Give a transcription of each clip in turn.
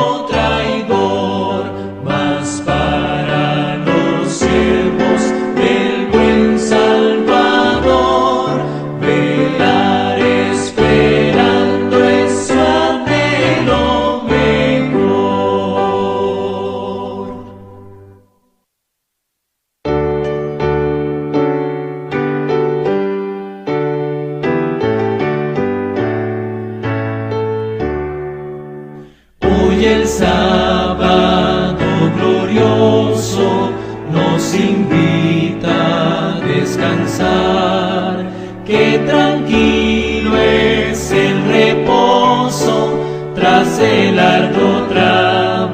como traidor, mas para los siervos del buen Salvador, velar esperando es su anhelo mejor. Hoy el sábado glorioso nos invita a descansar, que tranquilo es el reposo tras el arduo trabajar.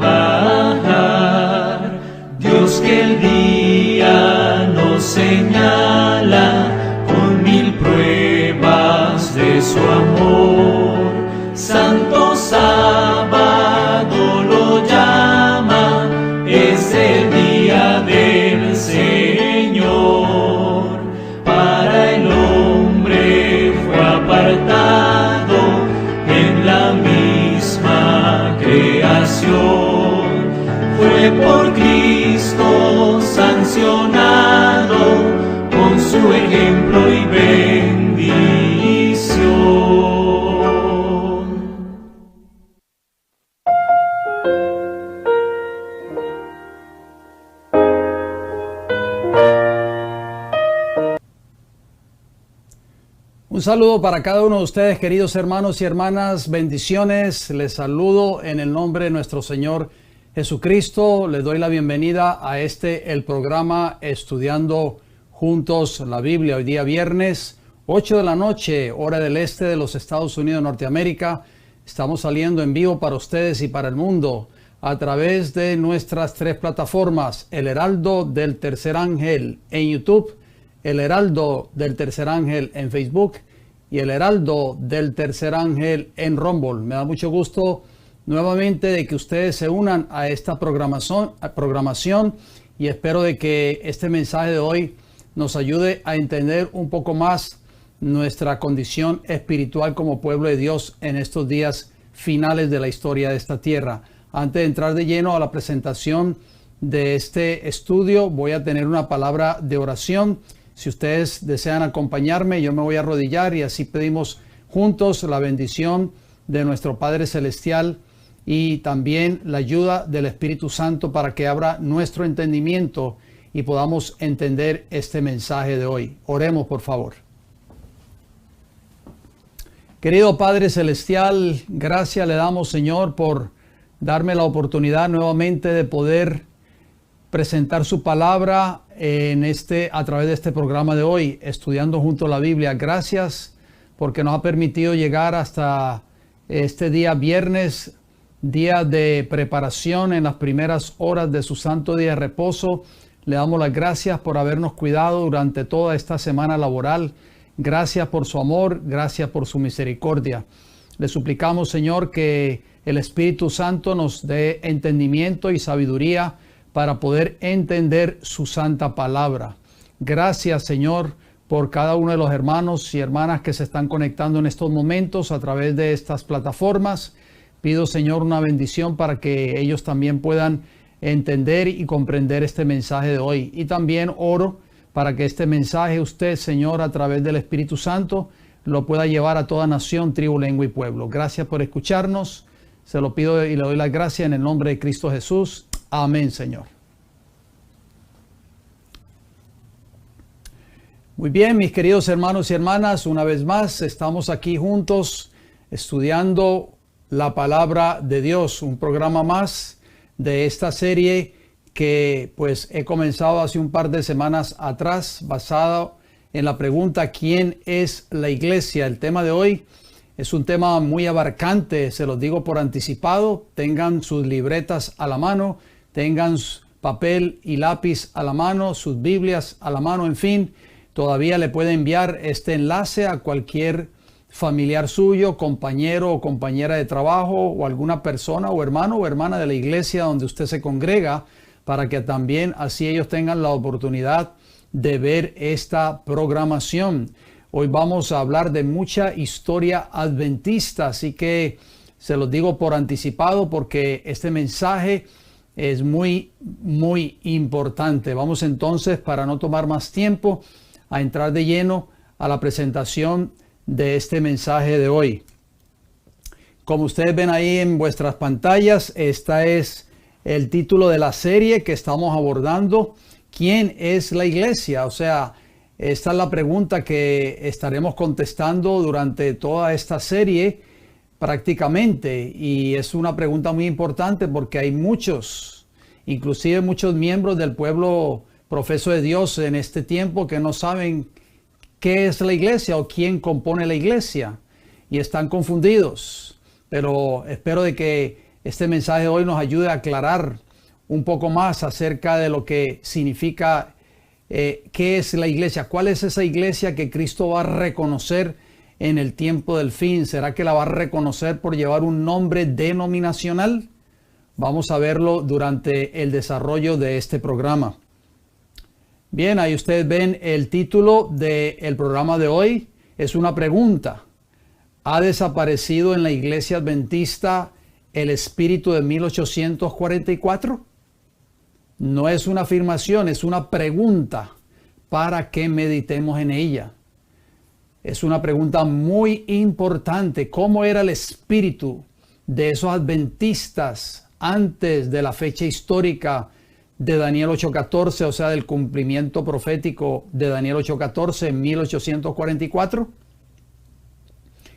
Dios que el día nos señala con 1000 pruebas de su amor, santo sábado lo llama, es el día del Señor. Para el hombre fue apartado en la misma creación, fue por Cristo sancionado con su ejemplo y bendición. Un saludo para cada uno de ustedes, queridos hermanos y hermanas. Bendiciones. Les saludo en el nombre de nuestro Señor Jesucristo. Les doy la bienvenida a el programa Estudiando Juntos la Biblia. Hoy día viernes, 8 de la noche, hora del este de los Estados Unidos de Norteamérica. Estamos saliendo en vivo para ustedes y para el mundo a través de nuestras 3 plataformas: El Heraldo del Tercer Ángel en YouTube, El Heraldo del Tercer Ángel en Facebook y El Heraldo del Tercer Ángel en Rumble. Me da mucho gusto nuevamente de que ustedes se unan a esta programación y espero de que este mensaje de hoy nos ayude a entender un poco más nuestra condición espiritual como pueblo de Dios en estos días finales de la historia de esta tierra. Antes de entrar de lleno a la presentación de este estudio, voy a tener una palabra de oración. Si ustedes desean acompañarme, yo me voy a arrodillar y así pedimos juntos la bendición de nuestro Padre Celestial y también la ayuda del Espíritu Santo para que abra nuestro entendimiento y podamos entender este mensaje de hoy. Oremos, por favor. Querido Padre Celestial, gracias le damos, Señor, por darme la oportunidad nuevamente de poder presentar su palabra a través de este programa de hoy, Estudiando Juntos la Biblia. Gracias porque nos ha permitido llegar hasta este día viernes, día de preparación en las primeras horas de su santo día de reposo. Le damos las gracias por habernos cuidado durante toda esta semana laboral. Gracias por su amor, gracias por su misericordia. Le suplicamos, Señor, que el Espíritu Santo nos dé entendimiento y sabiduría para poder entender su santa palabra. Gracias, Señor, por cada uno de los hermanos y hermanas que se están conectando en estos momentos a través de estas plataformas. Pido, Señor, una bendición para que ellos también puedan entender y comprender este mensaje de hoy. Y también oro para que este mensaje usted, Señor, a través del Espíritu Santo, lo pueda llevar a toda nación, tribu, lengua y pueblo. Gracias por escucharnos. Se lo pido y le doy las gracias en el nombre de Cristo Jesús. Amén, Señor. Muy bien, mis queridos hermanos y hermanas, una vez más estamos aquí juntos estudiando la palabra de Dios, un programa más de esta serie que pues he comenzado hace un par de semanas atrás, basado en la pregunta ¿quién es la iglesia? El tema de hoy es un tema muy abarcante, se los digo por anticipado. Tengan sus libretas a la mano, tengan papel y lápiz a la mano, sus Biblias a la mano, en fin. Todavía le puede enviar este enlace a cualquier familiar suyo, compañero o compañera de trabajo o alguna persona o hermano o hermana de la iglesia donde usted se congrega, para que también así ellos tengan la oportunidad de ver esta programación. Hoy vamos a hablar de mucha historia adventista, así que Se los digo por anticipado porque este mensaje es muy importante. Vamos entonces, para no tomar más tiempo, a entrar de lleno a la presentación de este mensaje de hoy. Como ustedes ven ahí en vuestras pantallas, este es el título de la serie que estamos abordando. ¿Quién es la iglesia? O sea, esta es la pregunta que estaremos contestando durante toda esta serie prácticamente. Y es una pregunta muy importante porque hay muchos, inclusive muchos miembros del pueblo profeso de Dios en este tiempo que no saben qué es la iglesia o quién compone la iglesia y están confundidos. Pero espero de que este mensaje hoy nos ayude a aclarar un poco más acerca de lo que significa qué es la iglesia, cuál es esa iglesia que Cristo va a reconocer en el tiempo del fin. ¿Será que la va a reconocer por llevar un nombre denominacional? Vamos a verlo durante el desarrollo de este programa. Bien, ahí ustedes ven el título del programa de hoy. Es una pregunta. ¿Ha desaparecido en la iglesia adventista el espíritu de 1844? No es una afirmación, es una pregunta para que meditemos en ella. Es una pregunta muy importante. ¿Cómo era el espíritu de esos adventistas antes de la fecha histórica de Daniel 8:14, o sea, del cumplimiento profético de Daniel 8:14 en 1844?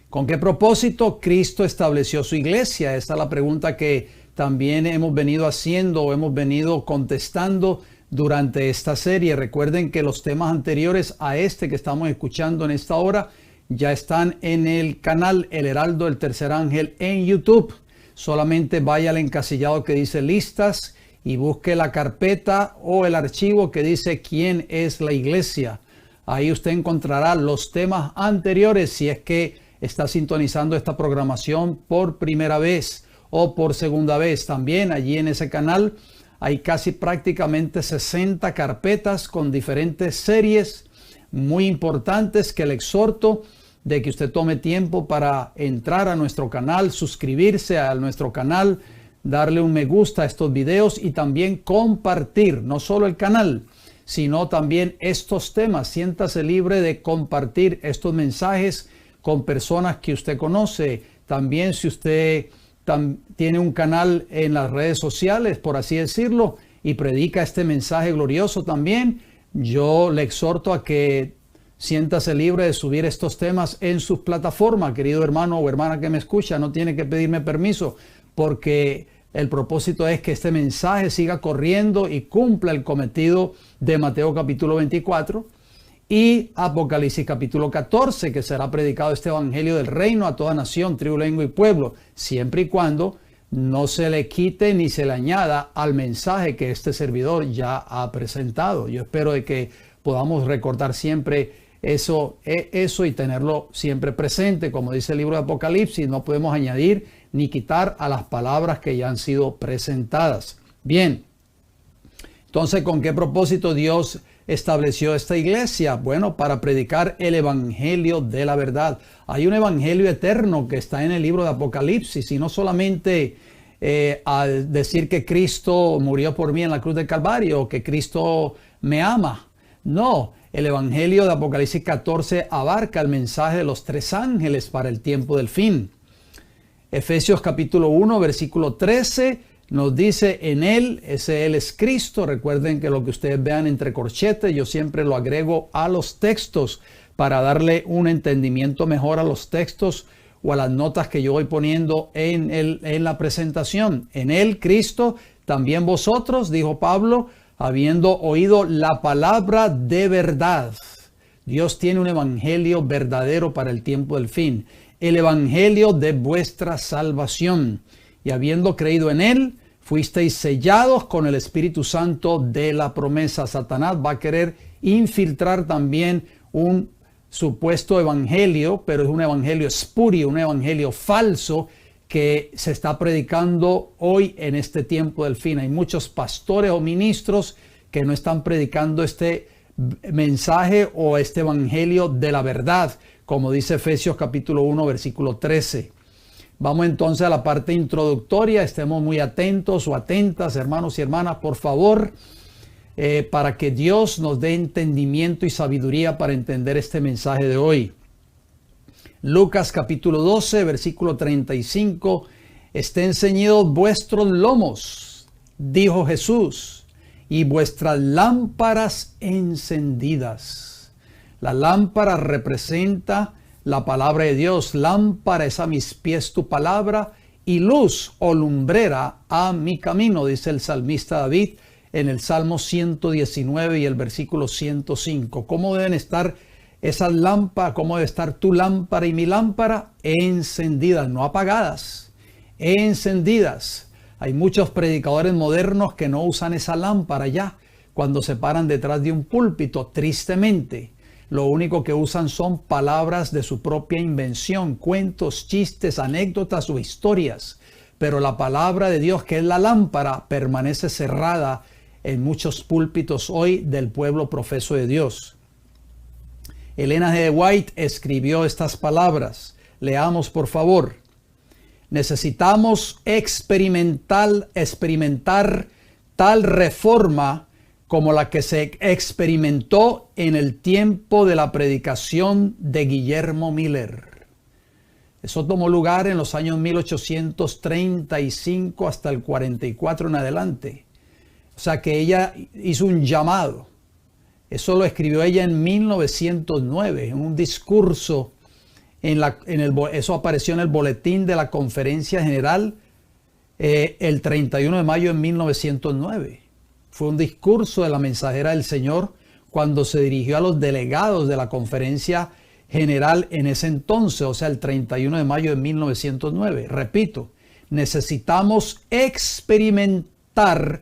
¿Con qué propósito Cristo estableció su iglesia? Esa es la pregunta que también hemos venido haciendo o hemos venido contestando durante esta serie. Recuerden que los temas anteriores a este que estamos escuchando en esta hora ya están en el canal El Heraldo del Tercer Ángel en YouTube. Solamente vaya al encasillado que dice listas y busque la carpeta o el archivo que dice ¿quién es la iglesia? Ahí usted encontrará los temas anteriores si es que está sintonizando esta programación por primera vez o por segunda vez. También allí en ese canal hay casi prácticamente 60 carpetas con diferentes series muy importantes que le exhorto de que usted tome tiempo para entrar a nuestro canal, suscribirse a nuestro canal, darle un me gusta a estos videos y también compartir no solo el canal, sino también estos temas. Siéntase libre de compartir estos mensajes con personas que usted conoce. También si usted tiene un canal en las redes sociales, por así decirlo, y predica este mensaje glorioso también, yo le exhorto a que siéntase libre de subir estos temas en sus plataformas. Querido hermano o hermana que me escucha, no tiene que pedirme permiso, porque el propósito es que este mensaje siga corriendo y cumpla el cometido de Mateo capítulo 24 y Apocalipsis capítulo 14, que será predicado este evangelio del reino a toda nación, tribu, lengua y pueblo, siempre y cuando no se le quite ni se le añada al mensaje que este servidor ya ha presentado. Yo espero de que podamos recordar siempre eso y tenerlo siempre presente. Como dice el libro de Apocalipsis, no podemos añadir ni quitar a las palabras que ya han sido presentadas. Bien, entonces, ¿con qué propósito Dios estableció esta iglesia? Bueno, para predicar el evangelio de la verdad. Hay un evangelio eterno que está en el libro de Apocalipsis, y no solamente al decir que Cristo murió por mí en la cruz del Calvario, que Cristo me ama. No, el evangelio de Apocalipsis 14 abarca el mensaje de los tres ángeles para el tiempo del fin. Efesios capítulo 1, versículo 13 nos dice: en él, ese él es Cristo. Recuerden que lo que ustedes vean entre corchetes, yo siempre lo agrego a los textos para darle un entendimiento mejor a los textos o a las notas que yo voy poniendo en la presentación. En él, Cristo, también vosotros, dijo Pablo, habiendo oído la palabra de verdad. Dios tiene un evangelio verdadero para el tiempo del fin. El evangelio de vuestra salvación. Y habiendo creído en él, fuisteis sellados con el Espíritu Santo de la promesa. Satanás va a querer infiltrar también un supuesto evangelio, pero es un evangelio espurio, un evangelio falso que se está predicando hoy en este tiempo del fin. Hay muchos pastores o ministros que no están predicando este mensaje o este evangelio de la verdad, como dice Efesios capítulo 1, versículo 13. Vamos entonces a la parte introductoria. Estemos muy atentos o atentas, hermanos y hermanas, por favor, para que Dios nos dé entendimiento y sabiduría para entender este mensaje de hoy. Lucas capítulo 12, versículo 35. Estén ceñidos vuestros lomos, dijo Jesús, y vuestras lámparas encendidas. La lámpara representa la palabra de Dios. Lámpara es a mis pies tu palabra y luz o lumbrera a mi camino, dice el salmista David en el Salmo 119 y el versículo 105. ¿Cómo deben estar esas lámparas? ¿Cómo debe estar tu lámpara y mi lámpara? Encendidas, no apagadas, encendidas. Hay muchos predicadores modernos que no usan esa lámpara ya cuando se paran detrás de un púlpito, tristemente. Lo único que usan son palabras de su propia invención, cuentos, chistes, anécdotas o historias. Pero la palabra de Dios, que es la lámpara, permanece cerrada en muchos púlpitos hoy del pueblo profeso de Dios. Elena G. White escribió estas palabras. Leamos, por favor. Necesitamos experimentar tal reforma como la que se experimentó en el tiempo de la predicación de Guillermo Miller. Eso tomó lugar en los años 1835 hasta el 44 en adelante. O sea que ella hizo un llamado. Eso lo escribió ella en 1909, en un discurso. Eso apareció en el boletín de la Conferencia General el 31 de mayo de 1909. Fue un discurso de la mensajera del Señor cuando se dirigió a los delegados de la Conferencia General en ese entonces, o sea, el 31 de mayo de 1909. Repito, necesitamos experimentar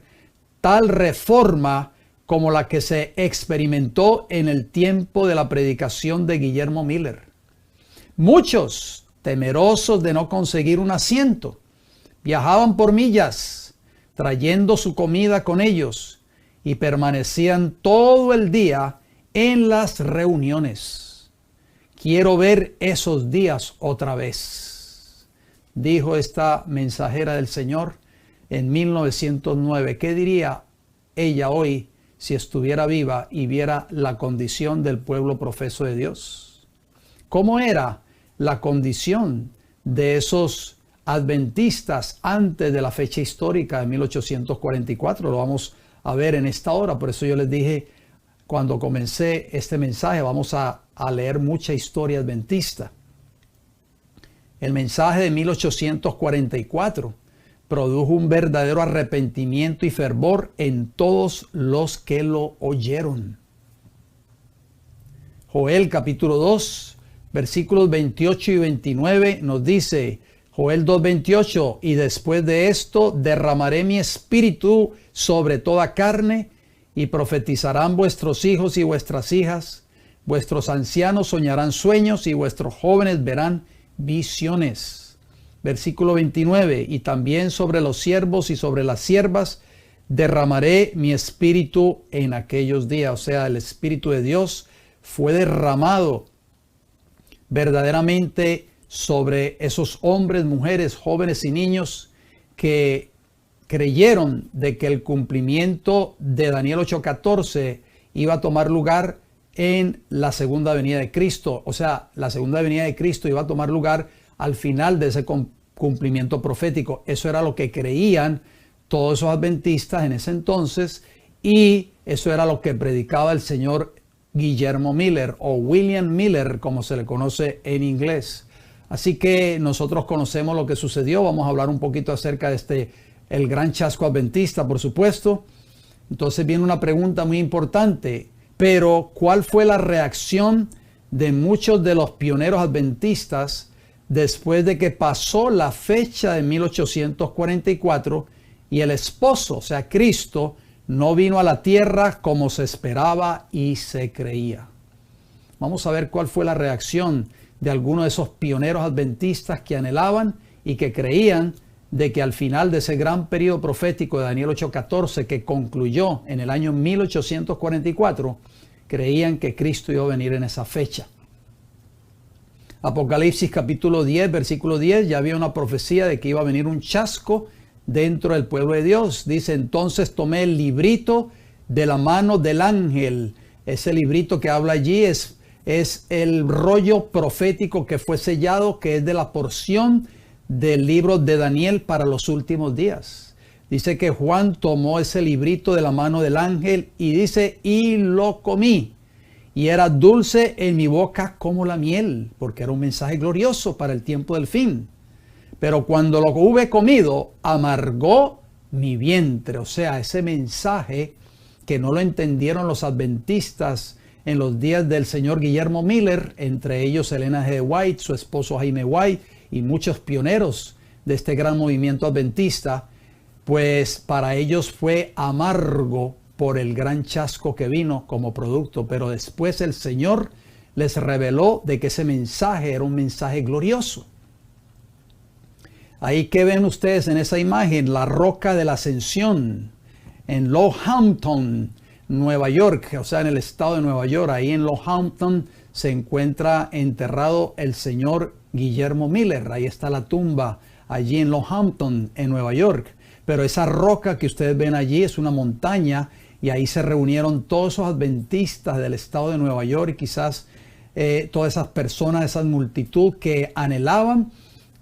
tal reforma como la que se experimentó en el tiempo de la predicación de Guillermo Miller. Muchos, temerosos de no conseguir un asiento, viajaban por millas, trayendo su comida con ellos, y permanecían todo el día en las reuniones. Quiero ver esos días otra vez, dijo esta mensajera del Señor en 1909. ¿Qué diría ella hoy si estuviera viva y viera la condición del pueblo profeso de Dios? ¿Cómo era la condición de esos adventistas antes de la fecha histórica de 1844? Lo vamos a ver en esta hora. Por eso yo les dije cuando comencé este mensaje, vamos a leer mucha historia adventista. El mensaje de 1844 produjo un verdadero arrepentimiento y fervor en todos los que lo oyeron. Joel capítulo 2, versículos 28 y 29 nos dice, Joel 2:28, y después de esto derramaré mi espíritu sobre toda carne, y profetizarán vuestros hijos y vuestras hijas, vuestros ancianos soñarán sueños, y vuestros jóvenes verán visiones. Versículo 29, y también sobre los siervos y sobre las siervas derramaré mi espíritu en aquellos días. O sea, el Espíritu de Dios fue derramado verdaderamente sobre esos hombres, mujeres, jóvenes y niños que creyeron de que el cumplimiento de Daniel 8:14 iba a tomar lugar en la segunda venida de Cristo. O sea, la segunda venida de Cristo iba a tomar lugar al final de ese cumplimiento profético. Eso era lo que creían todos esos adventistas en ese entonces, y eso era lo que predicaba el señor Guillermo Miller o William Miller, como se le conoce en inglés. Así que nosotros conocemos lo que sucedió. Vamos a hablar un poquito acerca de el gran chasco adventista, por supuesto. Entonces viene una pregunta muy importante. Pero, ¿cuál fue la reacción de muchos de los pioneros adventistas después de que pasó la fecha de 1844 y el esposo, o sea, Cristo, no vino a la tierra como se esperaba y se creía? Vamos a ver cuál fue la reacción de algunos de esos pioneros adventistas que anhelaban y que creían de que al final de ese gran periodo profético de Daniel 8:14, que concluyó en el año 1844, creían que Cristo iba a venir en esa fecha. Apocalipsis capítulo 10, versículo 10, ya había una profecía de que iba a venir un chasco dentro del pueblo de Dios. Dice, entonces tomé el librito de la mano del ángel. Ese librito que habla allí es el rollo profético que fue sellado, que es de la porción del libro de Daniel para los últimos días. Dice que Juan tomó ese librito de la mano del ángel y dice, y lo comí. Y era dulce en mi boca como la miel, porque era un mensaje glorioso para el tiempo del fin. Pero cuando lo hube comido, amargó mi vientre. O sea, ese mensaje que no lo entendieron los adventistas en los días del señor Guillermo Miller, entre ellos Elena G. White, su esposo Jaime White y muchos pioneros de este gran movimiento adventista, pues para ellos fue amargo por el gran chasco que vino como producto. Pero después el Señor les reveló de que ese mensaje era un mensaje glorioso. Ahí que ven ustedes en esa imagen, la roca de la Ascensión en Lowhampton, Nueva York, o sea, en el estado de Nueva York. Ahí en Lowhampton se encuentra enterrado el señor Guillermo Miller. Ahí está la tumba, allí en Lowhampton, en Nueva York. Pero esa roca que ustedes ven allí es una montaña y ahí se reunieron todos esos adventistas del estado de Nueva York y quizás todas esas personas, esa multitud que anhelaban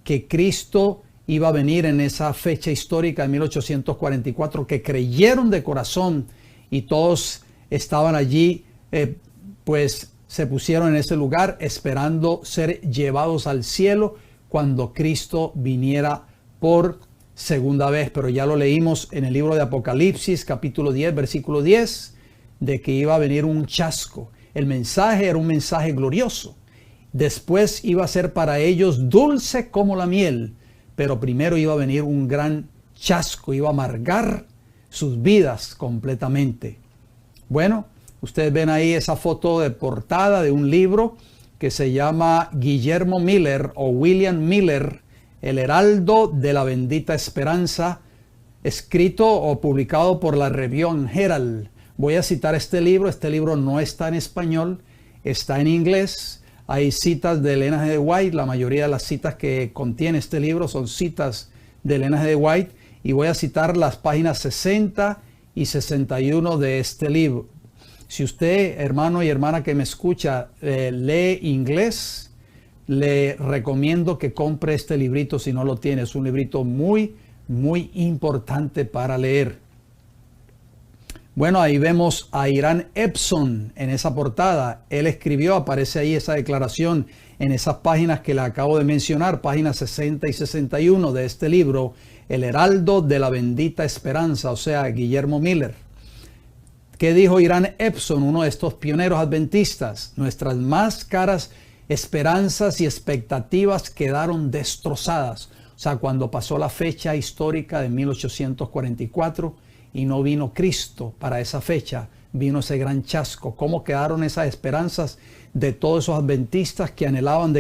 que Cristo iba a venir en esa fecha histórica de 1844, que creyeron de corazón y todos estaban allí, pues se pusieron en ese lugar esperando ser llevados al cielo cuando Cristo viniera por segunda vez. Pero ya lo leímos en el libro de Apocalipsis, capítulo 10, versículo 10, de que iba a venir un chasco. El mensaje era un mensaje glorioso. Después iba a ser para ellos dulce como la miel, pero primero iba a venir un gran chasco, iba a amargar sus vidas completamente. Bueno, ustedes ven ahí esa foto de portada de un libro que se llama Guillermo Miller o William Miller, El Heraldo de la Bendita Esperanza, escrito o publicado por la Review and Herald. Voy a citar este libro no está en español, está en inglés. Hay citas de Elena G. White, la mayoría de las citas que contiene este libro son citas de Elena G. White, y voy a citar las páginas 60 y 61 de este libro. Si usted, hermano y hermana que me escucha, lee inglés, le recomiendo que compre este librito si no lo tiene. Es un librito muy, muy importante para leer. Bueno, ahí vemos a Irán Epson en esa portada. Él escribió, aparece ahí esa declaración en esas páginas que le acabo de mencionar, páginas 60 y 61 de este libro, El Heraldo de la Bendita Esperanza, o sea, Guillermo Miller. ¿Qué dijo Irán Epson, uno de estos pioneros adventistas? Nuestras más caras esperanzas y expectativas quedaron destrozadas. O sea, cuando pasó la fecha histórica de 1844, y no vino Cristo para esa fecha, vino ese gran chasco. ¿Cómo quedaron esas esperanzas de todos esos adventistas que anhelaban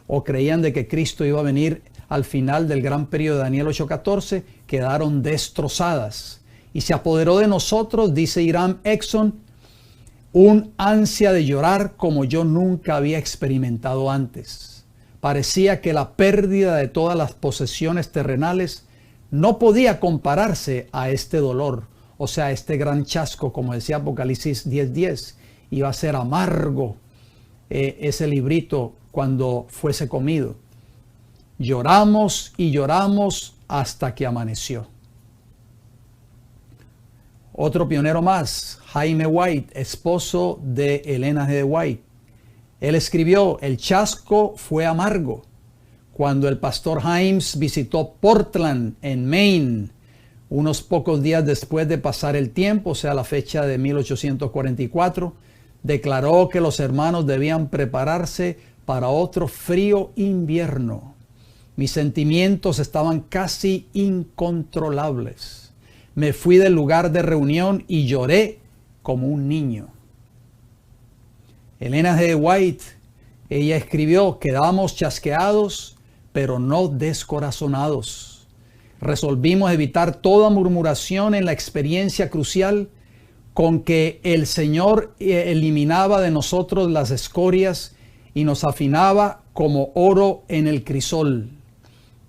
o creían de que Cristo iba a venir al final del gran periodo de Daniel 8:14? Quedaron destrozadas. Y se apoderó de nosotros, dice Irán Epson, un ansia de llorar como yo nunca había experimentado antes. Parecía que la pérdida de todas las posesiones terrenales no podía compararse a este dolor, o sea, este gran chasco, como decía Apocalipsis 10:10, iba a ser amargo ese librito cuando fuese comido. Lloramos y lloramos hasta que amaneció. Otro pionero más, Jaime White, esposo de Elena G. White. Él escribió, el chasco fue amargo. Cuando el pastor Himes visitó Portland, en Maine, unos pocos días después de pasar el tiempo, o sea, la fecha de 1844, declaró que los hermanos debían prepararse para otro frío invierno. Mis sentimientos estaban casi incontrolables. Me fui del lugar de reunión y lloré como un niño. Elena G. White, ella escribió, quedamos chasqueados, pero no descorazonados. Resolvimos evitar toda murmuración en la experiencia crucial con que el Señor eliminaba de nosotros las escorias y nos afinaba como oro en el crisol.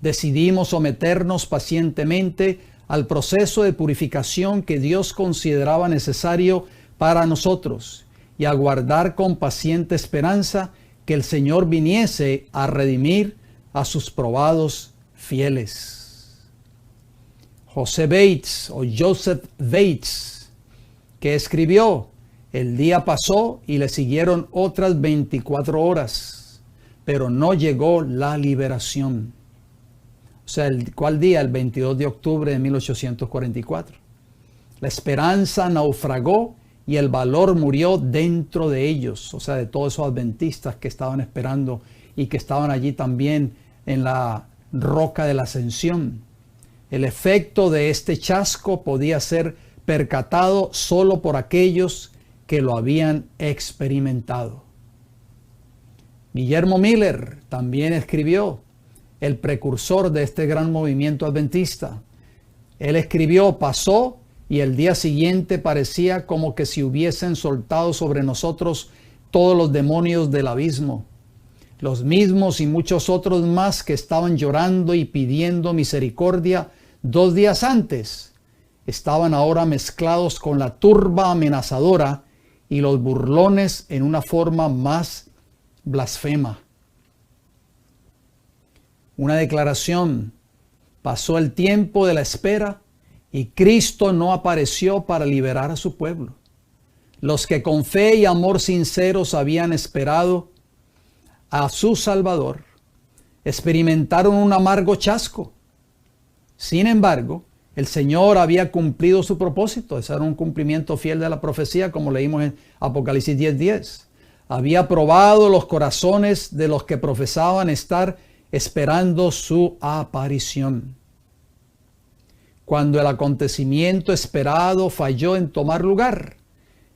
Decidimos someternos pacientemente al proceso de purificación que Dios consideraba necesario para nosotros y aguardar con paciente esperanza que el Señor viniese a redimir a sus probados fieles. José Bates o Joseph Bates, que escribió: el día pasó y le siguieron otras 24 horas, pero no llegó la liberación. O sea, ¿cuál día? El 22 de octubre de 1844. La esperanza naufragó y el valor murió dentro de ellos, o sea, de todos esos adventistas que estaban esperando y que estaban allí también en la roca de la ascensión. El efecto de este chasco podía ser percatado solo por aquellos que lo habían experimentado. Guillermo Miller también escribió, el precursor de este gran movimiento adventista. Él escribió: pasó y el día siguiente parecía como que si hubiesen soltado sobre nosotros todos los demonios del abismo. Los mismos y muchos otros más que estaban llorando y pidiendo misericordia 2 días antes, estaban ahora mezclados con la turba amenazadora y los burlones en una forma más blasfema. Una declaración: pasó el tiempo de la espera y Cristo no apareció para liberar a su pueblo. Los que con fe y amor sinceros habían esperado a su Salvador experimentaron un amargo chasco. Sin embargo, el Señor había cumplido su propósito. Ese era un cumplimiento fiel de la profecía, como leímos en Apocalipsis 10:10. Había probado los corazones de los que profesaban estar esperando su aparición. Cuando el acontecimiento esperado falló en tomar lugar,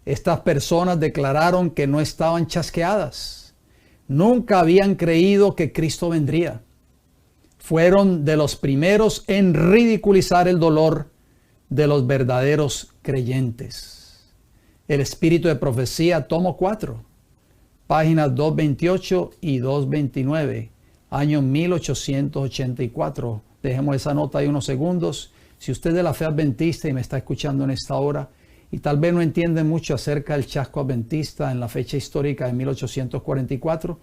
estas personas declararon que no estaban chasqueadas. Nunca habían creído que Cristo vendría. Fueron de los primeros en ridiculizar el dolor de los verdaderos creyentes. El Espíritu de Profecía, tomo 4, páginas 228 y 229, año 1884. Dejemos esa nota ahí unos segundos. Si usted es de la fe adventista y me está escuchando en esta hora y tal vez no entiende mucho acerca del chasco adventista en la fecha histórica de 1844,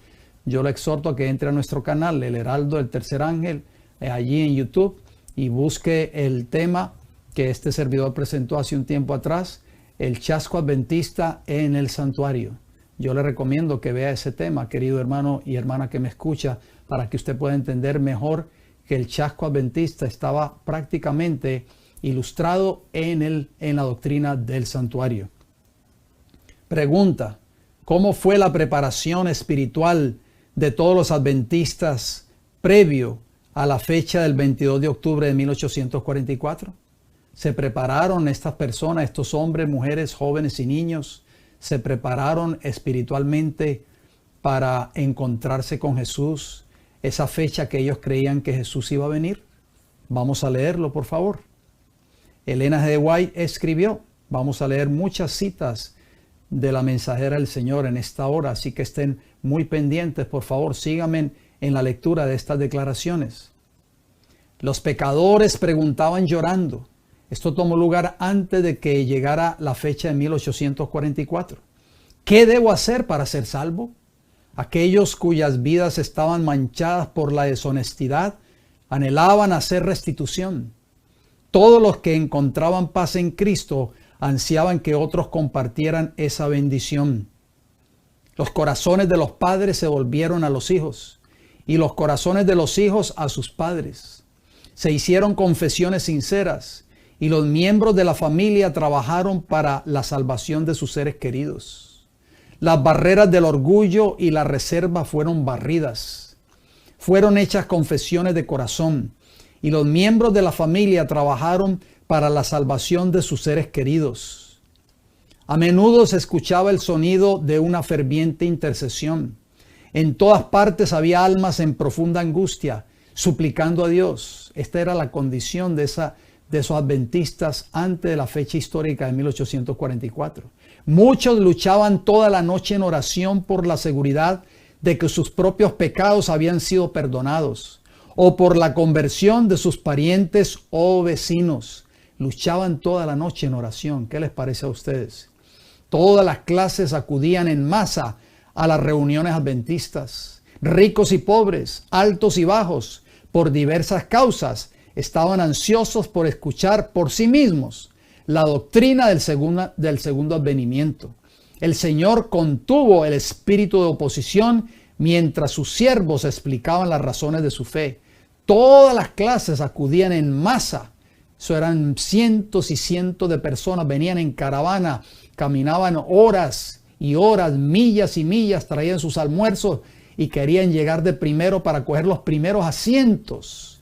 yo le exhorto a que entre a nuestro canal, El Heraldo del Tercer Ángel, allí en YouTube, y busque el tema que este servidor presentó hace un tiempo atrás, el chasco adventista en el santuario. Yo le recomiendo que vea ese tema, querido hermano y hermana que me escucha, para que usted pueda entender mejor que el chasco adventista estaba prácticamente ilustrado en la doctrina del santuario. Pregunta: ¿cómo fue la preparación espiritual de todos los adventistas previo a la fecha del 22 de octubre de 1844? ¿Se prepararon estas personas, estos hombres, mujeres, jóvenes y niños? ¿Se prepararon espiritualmente para encontrarse con Jesús, esa fecha que ellos creían que Jesús iba a venir? Vamos a leerlo, por favor. Elena G. White escribió, vamos a leer muchas citas de la mensajera del Señor en esta hora, así que estén muy pendientes, por favor, síganme en la lectura de estas declaraciones. Los pecadores preguntaban llorando. Esto tomó lugar antes de que llegara la fecha de 1844. ¿Qué debo hacer para ser salvo? Aquellos cuyas vidas estaban manchadas por la deshonestidad anhelaban hacer restitución. Todos los que encontraban paz en Cristo ansiaban que otros compartieran esa bendición. Los corazones de los padres se volvieron a los hijos y los corazones de los hijos a sus padres. Se hicieron confesiones sinceras y los miembros de la familia trabajaron para la salvación de sus seres queridos. Las barreras del orgullo y la reserva fueron barridas. Fueron hechas confesiones de corazón y los miembros de la familia trabajaron para la salvación de sus seres queridos. A menudo se escuchaba el sonido de una ferviente intercesión. En todas partes había almas en profunda angustia, suplicando a Dios. Esta era la condición de esos adventistas antes de la fecha histórica de 1844. Muchos luchaban toda la noche en oración por la seguridad de que sus propios pecados habían sido perdonados, o por la conversión de sus parientes o vecinos. Luchaban toda la noche en oración. ¿Qué les parece a ustedes? Todas las clases acudían en masa a las reuniones adventistas. Ricos y pobres, altos y bajos, por diversas causas, estaban ansiosos por escuchar por sí mismos la doctrina del segundo advenimiento. El Señor contuvo el espíritu de oposición mientras sus siervos explicaban las razones de su fe. Todas las clases acudían en masa. Eso eran cientos y cientos de personas, venían en caravana, caminaban horas y horas, millas y millas, traían sus almuerzos y querían llegar de primero para coger los primeros asientos,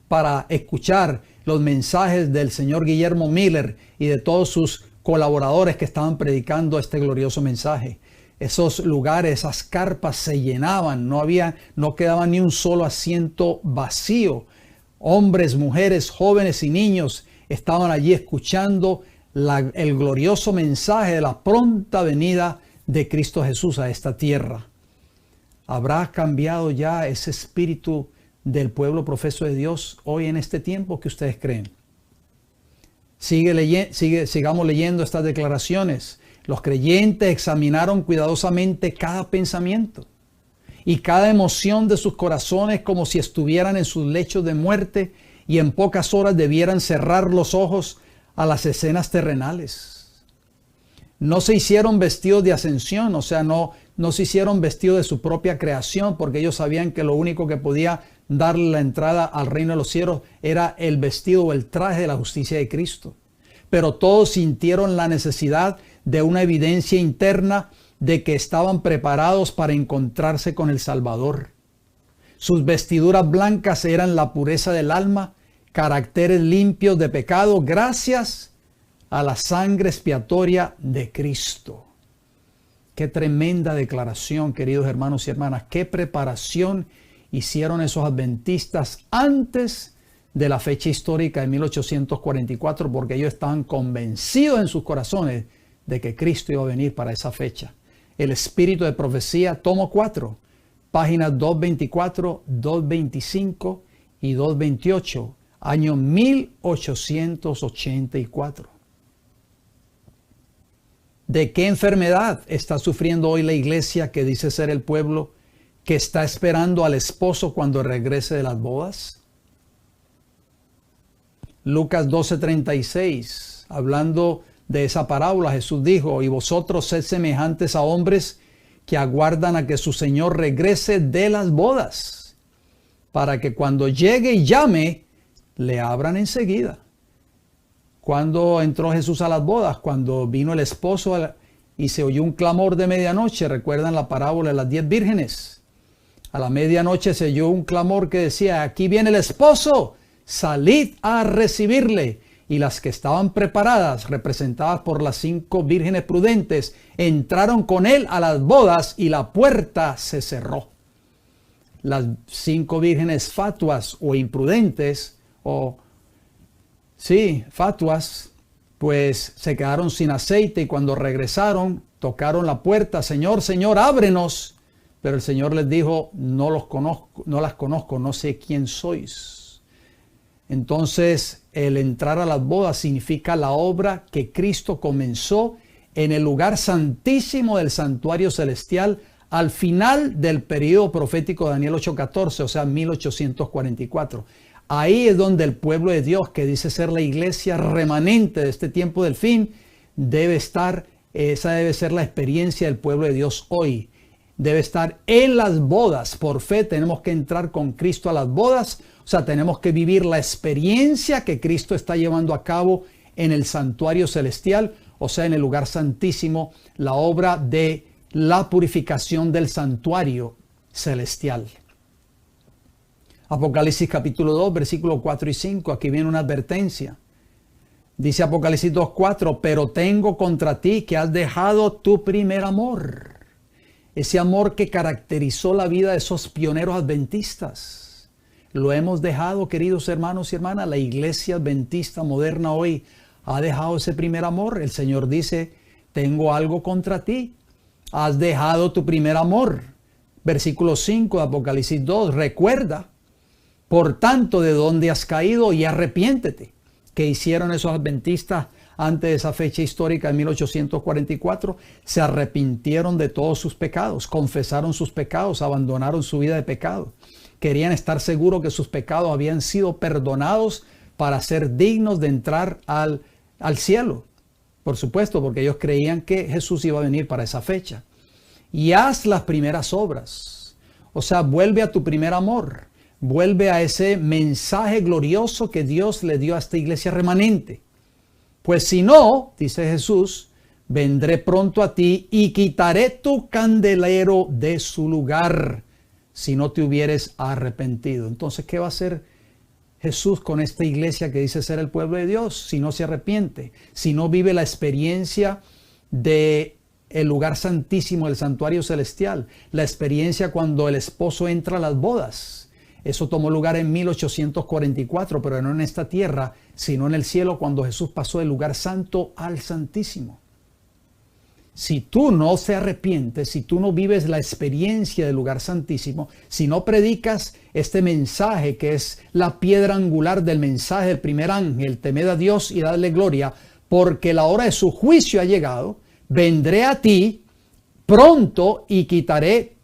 para escuchar los mensajes del señor Guillermo Miller y de todos sus colaboradores que estaban predicando este glorioso mensaje. Esos lugares, esas carpas se llenaban, no quedaba ni un solo asiento vacío. Hombres, mujeres, jóvenes y niños estaban allí escuchando el glorioso mensaje de la pronta venida de Cristo Jesús a esta tierra. ¿Habrá cambiado ya ese espíritu del pueblo profeso de Dios hoy en este tiempo? ¿Qué ustedes creen? Sigamos leyendo estas declaraciones. Los creyentes examinaron cuidadosamente cada pensamiento y cada emoción de sus corazones como si estuvieran en sus lechos de muerte y en pocas horas debieran cerrar los ojos a las escenas terrenales. No se hicieron vestidos de ascensión, o sea, no se hicieron vestidos de su propia creación, porque ellos sabían que lo único que podía darle la entrada al reino de los cielos era el vestido o el traje de la justicia de Cristo. Pero todos sintieron la necesidad de una evidencia interna de que estaban preparados para encontrarse con el Salvador. Sus vestiduras blancas eran la pureza del alma, caracteres limpios de pecado, gracias a la sangre expiatoria de Cristo. Qué tremenda declaración, queridos hermanos y hermanas. Qué preparación hicieron esos adventistas antes de la fecha histórica de 1844, porque ellos estaban convencidos en sus corazones de que Cristo iba a venir para esa fecha. El Espíritu de Profecía, tomo 4, páginas 224, 225 y 228, año 1884. ¿De qué enfermedad está sufriendo hoy la iglesia que dice ser el pueblo que está esperando al esposo cuando regrese de las bodas? Lucas 12:36, hablando de esa parábola, Jesús dijo: y vosotros sed semejantes a hombres que aguardan a que su Señor regrese de las bodas, para que cuando llegue y llame, le abran enseguida. ¿Cuándo entró Jesús a las bodas? Cuando vino el esposo y se oyó un clamor de medianoche. ¿Recuerdan la parábola de las 10 vírgenes? A la medianoche se oyó un clamor que decía: aquí viene el esposo, salid a recibirle. Y las que estaban preparadas, representadas por las 5 vírgenes prudentes, entraron con él a las bodas y la puerta se cerró. Las 5 vírgenes fatuas o imprudentes, fatuas, pues se quedaron sin aceite, y cuando regresaron tocaron la puerta: Señor, Señor, ábrenos. Pero el Señor les dijo: no las conozco, no sé quién sois. Entonces, el entrar a las bodas significa la obra que Cristo comenzó en el lugar santísimo del santuario celestial al final del periodo profético de Daniel 8:14, o sea, 1844. Ahí es donde el pueblo de Dios, que dice ser la iglesia remanente de este tiempo del fin, debe estar. Esa debe ser la experiencia del pueblo de Dios hoy. Debe estar en las bodas. Por fe tenemos que entrar con Cristo a las bodas. O sea, tenemos que vivir la experiencia que Cristo está llevando a cabo en el santuario celestial, o sea, en el lugar santísimo, la obra de la purificación del santuario celestial. Apocalipsis capítulo 2, versículos 4 y 5, aquí viene una advertencia. Dice Apocalipsis 2:4, pero tengo contra ti que has dejado tu primer amor. Ese amor que caracterizó la vida de esos pioneros adventistas. Lo hemos dejado, queridos hermanos y hermanas. La iglesia adventista moderna hoy ha dejado ese primer amor. El Señor dice: tengo algo contra ti. Has dejado tu primer amor. Versículo 5 de Apocalipsis 2, recuerda, por tanto, de dónde has caído y arrepiéntete. ¿Qué hicieron esos adventistas antes de esa fecha histórica de 1844? Se arrepintieron de todos sus pecados, confesaron sus pecados, abandonaron su vida de pecado. Querían estar seguros que sus pecados habían sido perdonados para ser dignos de entrar al cielo. Por supuesto, porque ellos creían que Jesús iba a venir para esa fecha. Y haz las primeras obras. O sea, vuelve a tu primer amor. Vuelve a ese mensaje glorioso que Dios le dio a esta iglesia remanente. Pues si no, dice Jesús, vendré pronto a ti y quitaré tu candelero de su lugar, si no te hubieres arrepentido. Entonces, ¿qué va a hacer Jesús con esta iglesia que dice ser el pueblo de Dios si no se arrepiente? Si no vive la experiencia de el lugar santísimo, el santuario celestial, la experiencia cuando el esposo entra a las bodas. Eso tomó lugar en 1844, pero no en esta tierra, sino en el cielo, cuando Jesús pasó del lugar santo al santísimo. Si tú no te arrepientes, si tú no vives la experiencia del lugar santísimo, si no predicas este mensaje que es la piedra angular del mensaje del primer ángel, temed a Dios y dadle gloria, porque la hora de su juicio ha llegado, vendré a ti pronto y quitaré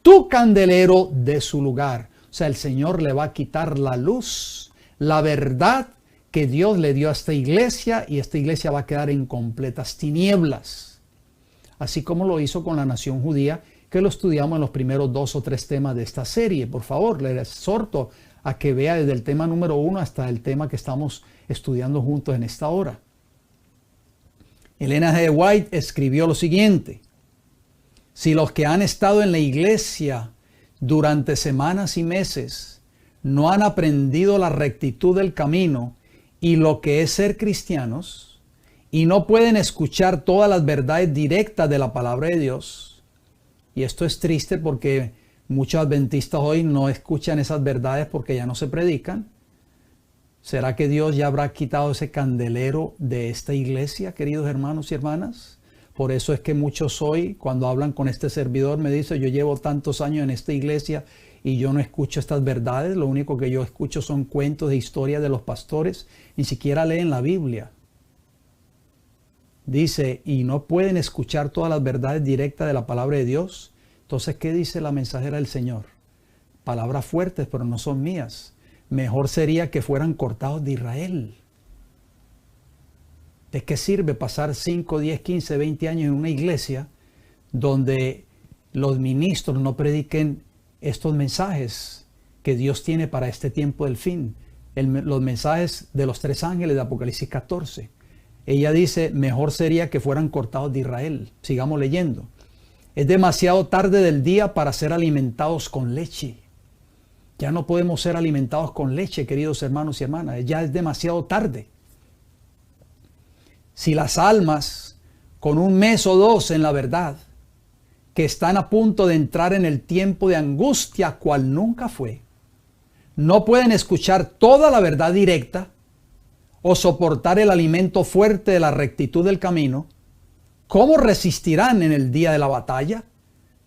tu candelero de su lugar. O sea, el Señor le va a quitar la luz, la verdad que Dios le dio a esta iglesia, y esta iglesia va a quedar en completas tinieblas. Así como lo hizo con la nación judía, que lo estudiamos en los primeros 2 o 3 temas de esta serie. Por favor, le exhorto a que vea desde el tema número 1 hasta el tema que estamos estudiando juntos en esta hora. Elena G. White escribió lo siguiente: si los que han estado en la iglesia durante semanas y meses no han aprendido la rectitud del camino y lo que es ser cristianos, y no pueden escuchar todas las verdades directas de la palabra de Dios, y esto es triste porque muchos adventistas hoy no escuchan esas verdades porque ya no se predican. ¿Será que Dios ya habrá quitado ese candelero de esta iglesia, queridos hermanos y hermanas? Por eso es que muchos hoy, cuando hablan con este servidor, me dicen: yo llevo tantos años en esta iglesia y yo no escucho estas verdades. Lo único que yo escucho son cuentos de historia de los pastores. Ni siquiera leen la Biblia. Dice, y no pueden escuchar todas las verdades directas de la palabra de Dios. Entonces, ¿qué dice la mensajera del Señor? Palabras fuertes, pero no son mías. Mejor sería que fueran cortados de Israel. ¿De qué sirve pasar 5, 10, 15, 20 años en una iglesia donde los ministros no prediquen estos mensajes que Dios tiene para este tiempo del fin? Los mensajes de los 3 ángeles de Apocalipsis 14. Ella dice, mejor sería que fueran cortados de Israel. Sigamos leyendo. Es demasiado tarde del día para ser alimentados con leche. Ya no podemos ser alimentados con leche, queridos hermanos y hermanas. Ya es demasiado tarde. Si las almas, con 1 mes o 2 en la verdad, que están a punto de entrar en el tiempo de angustia, cual nunca fue, no pueden escuchar toda la verdad directa o soportar el alimento fuerte de la rectitud del camino, ¿cómo resistirán en el día de la batalla?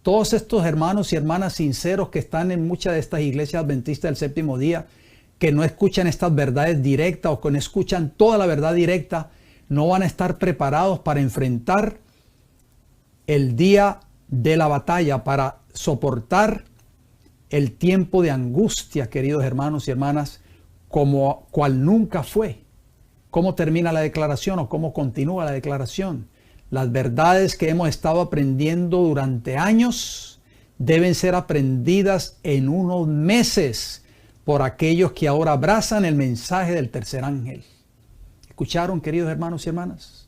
Todos estos hermanos y hermanas sinceros que están en muchas de estas iglesias adventistas del séptimo día, que no escuchan estas verdades directas o que no escuchan toda la verdad directa, no van a estar preparados para enfrentar el día de la batalla, para soportar el tiempo de angustia, queridos hermanos y hermanas, como cual nunca fue. ¿Cómo termina la declaración o cómo continúa la declaración? Las verdades que hemos estado aprendiendo durante años deben ser aprendidas en unos meses por aquellos que ahora abrazan el mensaje del tercer ángel. ¿Escucharon, queridos hermanos y hermanas?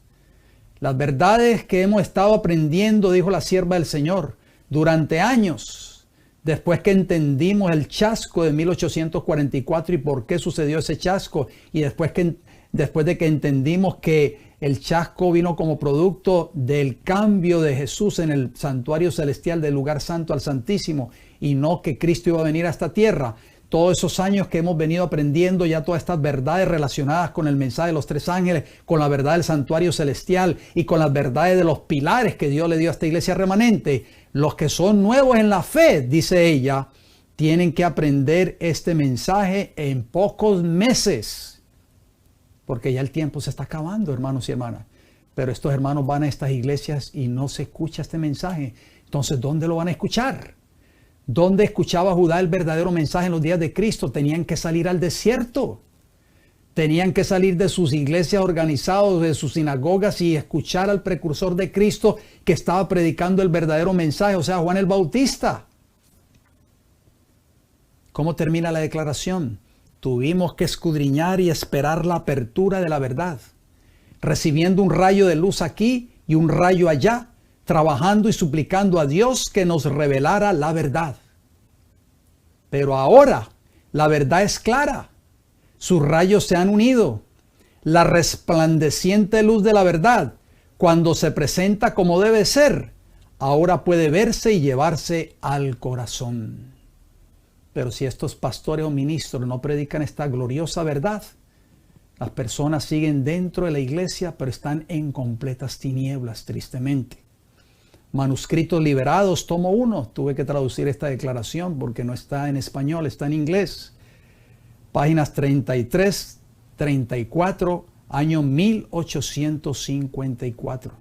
Las verdades que hemos estado aprendiendo, dijo la sierva del Señor, durante años, después que entendimos el chasco de 1844 y por qué sucedió ese chasco, y después de que entendimos que el chasco vino como producto del cambio de Jesús en el santuario celestial del lugar santo al santísimo, y no que Cristo iba a venir a esta tierra. todos esos años que hemos venido aprendiendo ya todas estas verdades relacionadas con el mensaje de los 3 ángeles, con la verdad del santuario celestial y con las verdades de los pilares que Dios le dio a esta iglesia remanente, los que son nuevos en la fe, dice ella, tienen que aprender este mensaje en pocos meses, porque ya el tiempo se está acabando, hermanos y hermanas. Pero estos hermanos van a estas iglesias y no se escucha este mensaje. Entonces, ¿dónde lo van a escuchar? ¿Dónde escuchaba Judá el verdadero mensaje en los días de Cristo? Tenían que salir al desierto. Tenían que salir de sus iglesias organizadas, de sus sinagogas y escuchar al precursor de Cristo que estaba predicando el verdadero mensaje, o sea, Juan el Bautista. ¿Cómo termina la declaración? Tuvimos que escudriñar y esperar la apertura de la verdad, recibiendo un rayo de luz aquí y un rayo allá, trabajando y suplicando a Dios que nos revelara la verdad. Pero ahora la verdad es clara. Sus rayos se han unido. La resplandeciente luz de la verdad, cuando se presenta como debe ser, ahora puede verse y llevarse al corazón. Pero si estos pastores o ministros no predican esta gloriosa verdad, las personas siguen dentro de la iglesia, pero están en completas tinieblas, tristemente. Manuscritos liberados, tomo 1. Tuve que traducir esta declaración porque no está en español, está en inglés. Páginas 33, 34, año 1854.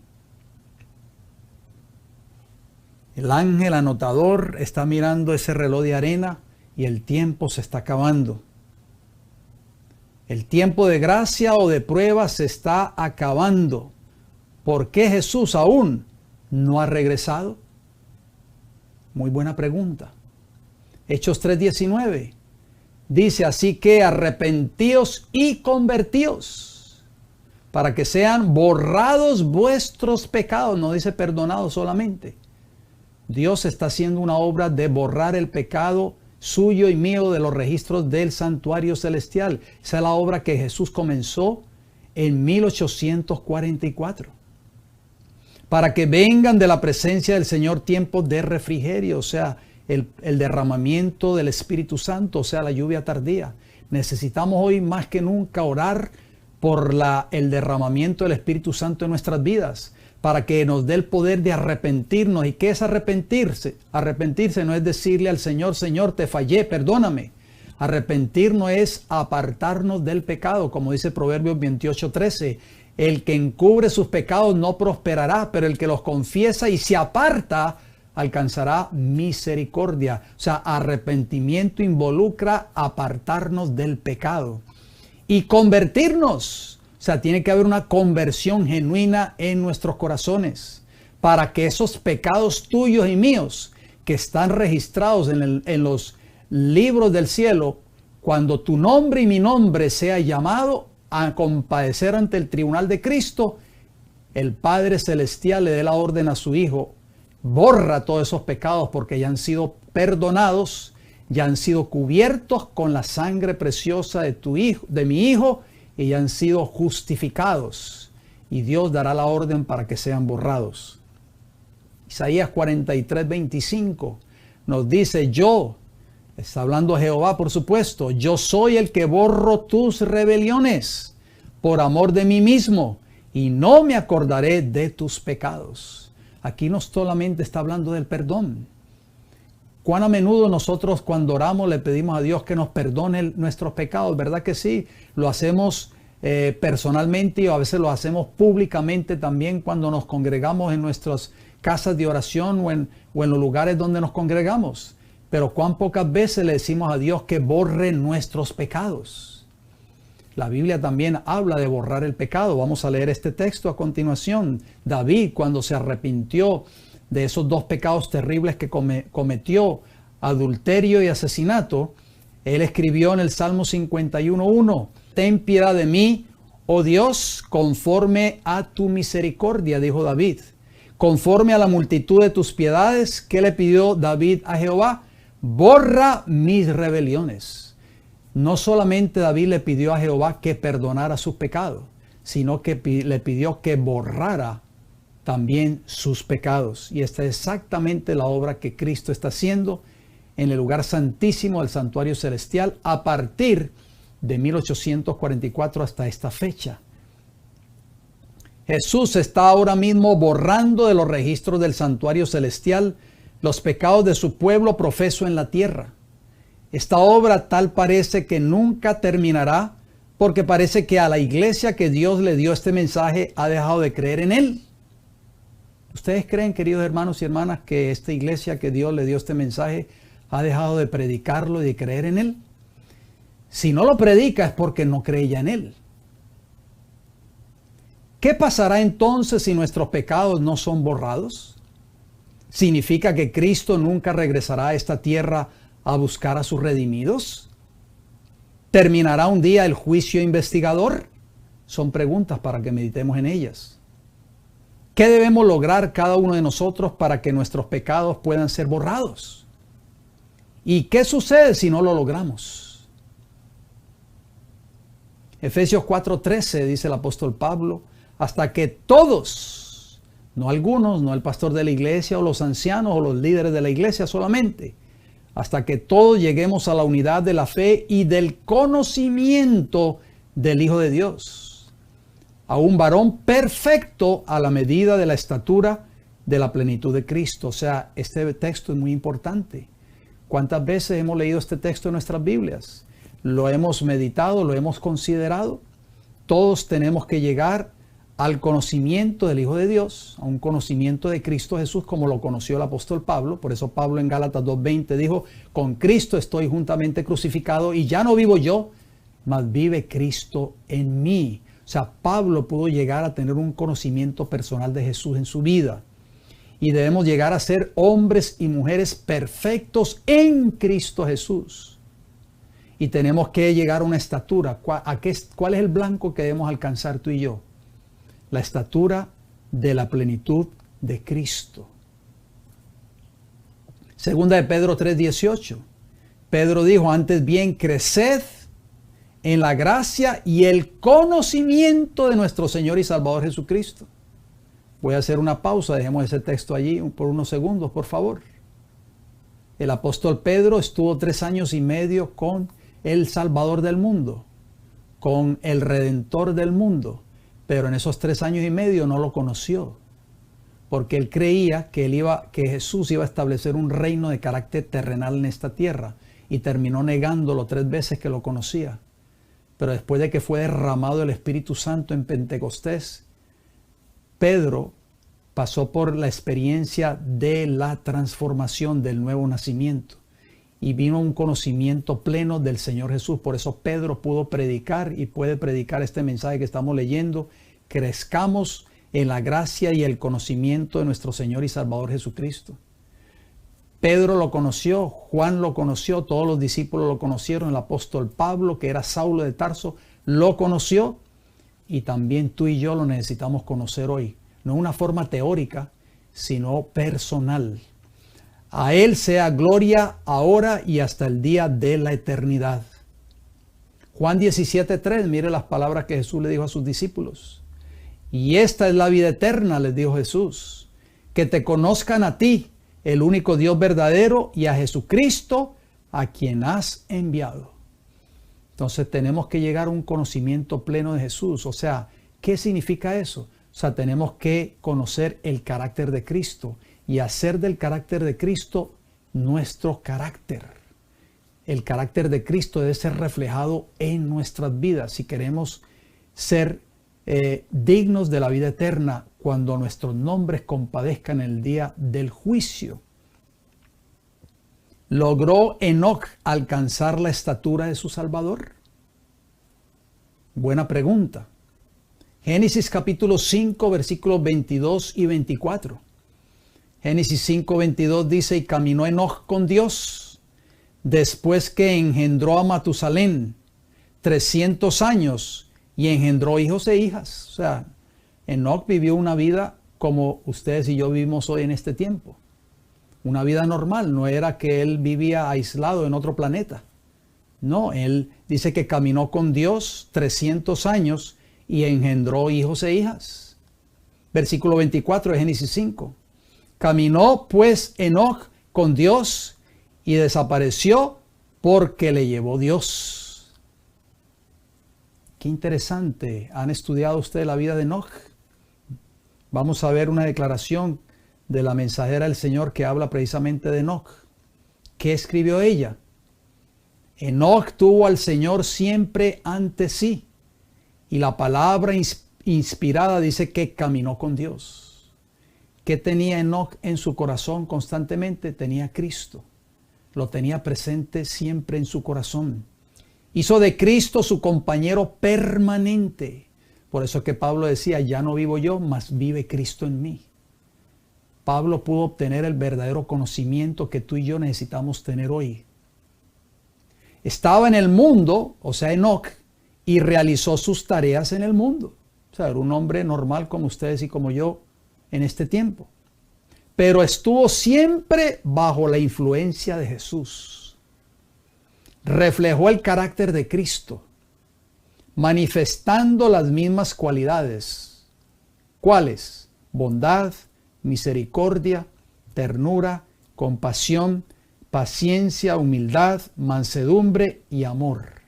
El ángel anotador está mirando ese reloj de arena y el tiempo se está acabando. El tiempo de gracia o de prueba se está acabando. ¿Por qué Jesús aún no ha regresado? Muy buena pregunta. Hechos 3:19 dice, así que arrepentíos y convertíos para que sean borrados vuestros pecados. No dice perdonados solamente. Dios está haciendo una obra de borrar el pecado suyo y mío de los registros del santuario celestial. Esa es la obra que Jesús comenzó en 1844. Para que vengan de la presencia del Señor tiempos de refrigerio, o sea, el derramamiento del Espíritu Santo, o sea, la lluvia tardía. Necesitamos hoy más que nunca orar por el derramamiento del Espíritu Santo en nuestras vidas, para que nos dé el poder de arrepentirnos. ¿Y qué es arrepentirse? Arrepentirse no es decirle al Señor, Señor, te fallé, perdóname. Arrepentirnos es apartarnos del pecado, como dice Proverbios 28:13. El que encubre sus pecados no prosperará, pero el que los confiesa y se aparta alcanzará misericordia. O sea, arrepentimiento involucra apartarnos del pecado y convertirnos. O sea, tiene que haber una conversión genuina en nuestros corazones para que esos pecados tuyos y míos que están registrados en los libros del cielo, cuando tu nombre y mi nombre sea llamado a compadecer ante el tribunal de Cristo, el Padre Celestial le dé la orden a su Hijo, borra todos esos pecados porque ya han sido perdonados, ya han sido cubiertos con la sangre preciosa de tu hijo, de mi Hijo, y ya han sido justificados. Y Dios dará la orden para que sean borrados. Isaías 43:25 nos dice, yo, está hablando Jehová por supuesto, yo soy el que borro tus rebeliones por amor de mí mismo y no me acordaré de tus pecados. Aquí no solamente está hablando del perdón. ¿Cuán a menudo nosotros cuando oramos le pedimos a Dios que nos perdone nuestros pecados? ¿Verdad que sí? Lo hacemos personalmente y a veces lo hacemos públicamente también cuando nos congregamos en nuestras casas de oración o en los lugares donde nos congregamos. Pero cuán pocas veces le decimos a Dios que borre nuestros pecados. La Biblia también habla de borrar el pecado. Vamos a leer este texto a continuación. David, cuando se arrepintió de esos 2 pecados terribles que cometió, adulterio y asesinato, él escribió en el Salmo 51:1, ten piedad de mí, oh Dios, conforme a tu misericordia, dijo David. Conforme a la multitud de tus piedades, ¿qué le pidió David a Jehová? Borra mis rebeliones. No solamente David le pidió a Jehová que perdonara sus pecados, sino que le pidió que borrara también sus pecados. Y esta es exactamente la obra que Cristo está haciendo en el lugar santísimo del santuario celestial a partir de 1844 hasta esta fecha. Jesús está ahora mismo borrando de los registros del santuario celestial los pecados de su pueblo profeso en la tierra. Esta obra tal parece que nunca terminará, porque parece que a la iglesia que Dios le dio este mensaje ha dejado de creer en él. ¿Ustedes creen, queridos hermanos y hermanas, que esta iglesia que Dios le dio este mensaje ha dejado de predicarlo y de creer en él? Si no lo predica es porque no cree ya en él. ¿Qué pasará entonces si nuestros pecados no son borrados? ¿Significa que Cristo nunca regresará a esta tierra a buscar a sus redimidos? ¿Terminará un día el juicio investigador? Son preguntas para que meditemos en ellas. ¿Qué debemos lograr cada uno de nosotros para que nuestros pecados puedan ser borrados? ¿Y qué sucede si no lo logramos? Efesios 4:13 dice el apóstol Pablo, hasta que todos, no algunos, no el pastor de la iglesia o los ancianos o los líderes de la iglesia solamente, hasta que todos lleguemos a la unidad de la fe y del conocimiento del Hijo de Dios, a un varón perfecto a la medida de la estatura de la plenitud de Cristo. O sea, este texto es muy importante. ¿Cuántas veces hemos leído este texto en nuestras Biblias? Lo hemos meditado, lo hemos considerado. Todos tenemos que llegar al conocimiento del Hijo de Dios, a un conocimiento de Cristo Jesús como lo conoció el apóstol Pablo. Por eso Pablo en Gálatas 2:20 dijo, con Cristo estoy juntamente crucificado y ya no vivo yo, mas vive Cristo en mí. O sea, Pablo pudo llegar a tener un conocimiento personal de Jesús en su vida. Y debemos llegar a ser hombres y mujeres perfectos en Cristo Jesús. Y tenemos que llegar a una estatura. ¿Cuál es el blanco que debemos alcanzar tú y yo? La estatura de la plenitud de Cristo. Segunda de Pedro 3:18. Pedro dijo, antes bien creced en la gracia y el conocimiento de nuestro Señor y Salvador Jesucristo. Voy a hacer una pausa, dejemos ese texto allí por unos segundos, por favor. El apóstol Pedro estuvo 3 años y medio con el Salvador del mundo, con el Redentor del mundo. Pero en esos 3 años y medio no lo conoció, porque él creía que Jesús iba a establecer un reino de carácter terrenal en esta tierra, y terminó negándolo 3 veces que lo conocía. Pero después de que fue derramado el Espíritu Santo en Pentecostés, Pedro pasó por la experiencia de la transformación, del nuevo nacimiento, y vino un conocimiento pleno del Señor Jesús. Por eso Pedro pudo predicar y puede predicar este mensaje que estamos leyendo. Crezcamos en la gracia y el conocimiento de nuestro Señor y Salvador Jesucristo. Pedro lo conoció, Juan lo conoció, todos los discípulos lo conocieron, el apóstol Pablo, que era Saulo de Tarso, lo conoció, y también tú y yo lo necesitamos conocer hoy. No de una forma teórica, sino personal. A Él sea gloria ahora y hasta el día de la eternidad. Juan 17:3, mire las palabras que Jesús le dijo a sus discípulos. Y esta es la vida eterna, les dijo Jesús, que te conozcan a ti, el único Dios verdadero, y a Jesucristo, a quien has enviado. Entonces tenemos que llegar a un conocimiento pleno de Jesús. O sea, ¿qué significa eso? O sea, tenemos que conocer el carácter de Cristo y hacer del carácter de Cristo nuestro carácter. El carácter de Cristo debe ser reflejado en nuestras vidas si queremos ser dignos de la vida eterna cuando nuestros nombres compadezcan el día del juicio. ¿Logró Enoc alcanzar la estatura de su Salvador? Buena pregunta. Génesis capítulo 5, versículos 22 y 24. Génesis 5:22 dice, y caminó Enoc con Dios después que engendró a Matusalén 300 años y engendró hijos e hijas. O sea, Enoc vivió una vida como ustedes y yo vivimos hoy en este tiempo. Una vida normal, no era que él vivía aislado en otro planeta. No, él dice que caminó con Dios 300 años y engendró hijos e hijas. Versículo 24 de Génesis 5. Caminó pues Enoc con Dios y desapareció porque le llevó Dios. Qué interesante. ¿Han estudiado ustedes la vida de Enoc? Vamos a ver una declaración de la mensajera del Señor que habla precisamente de Enoc. ¿Qué escribió ella? Enoc tuvo al Señor siempre ante sí, y la palabra inspirada dice que caminó con Dios. ¿Qué tenía Enoc en su corazón constantemente? Tenía a Cristo. Lo tenía presente siempre en su corazón. Hizo de Cristo su compañero permanente. Por eso es que Pablo decía, ya no vivo yo, mas vive Cristo en mí. Pablo pudo obtener el verdadero conocimiento que tú y yo necesitamos tener hoy. Estaba en el mundo, o sea, Enoc, y realizó sus tareas en el mundo. O sea, era un hombre normal como ustedes y como yo en este tiempo. Pero estuvo siempre bajo la influencia de Jesús. Reflejó el carácter de Cristo, manifestando las mismas cualidades. ¿Cuáles? Bondad, misericordia, ternura, compasión, paciencia, humildad, mansedumbre y amor.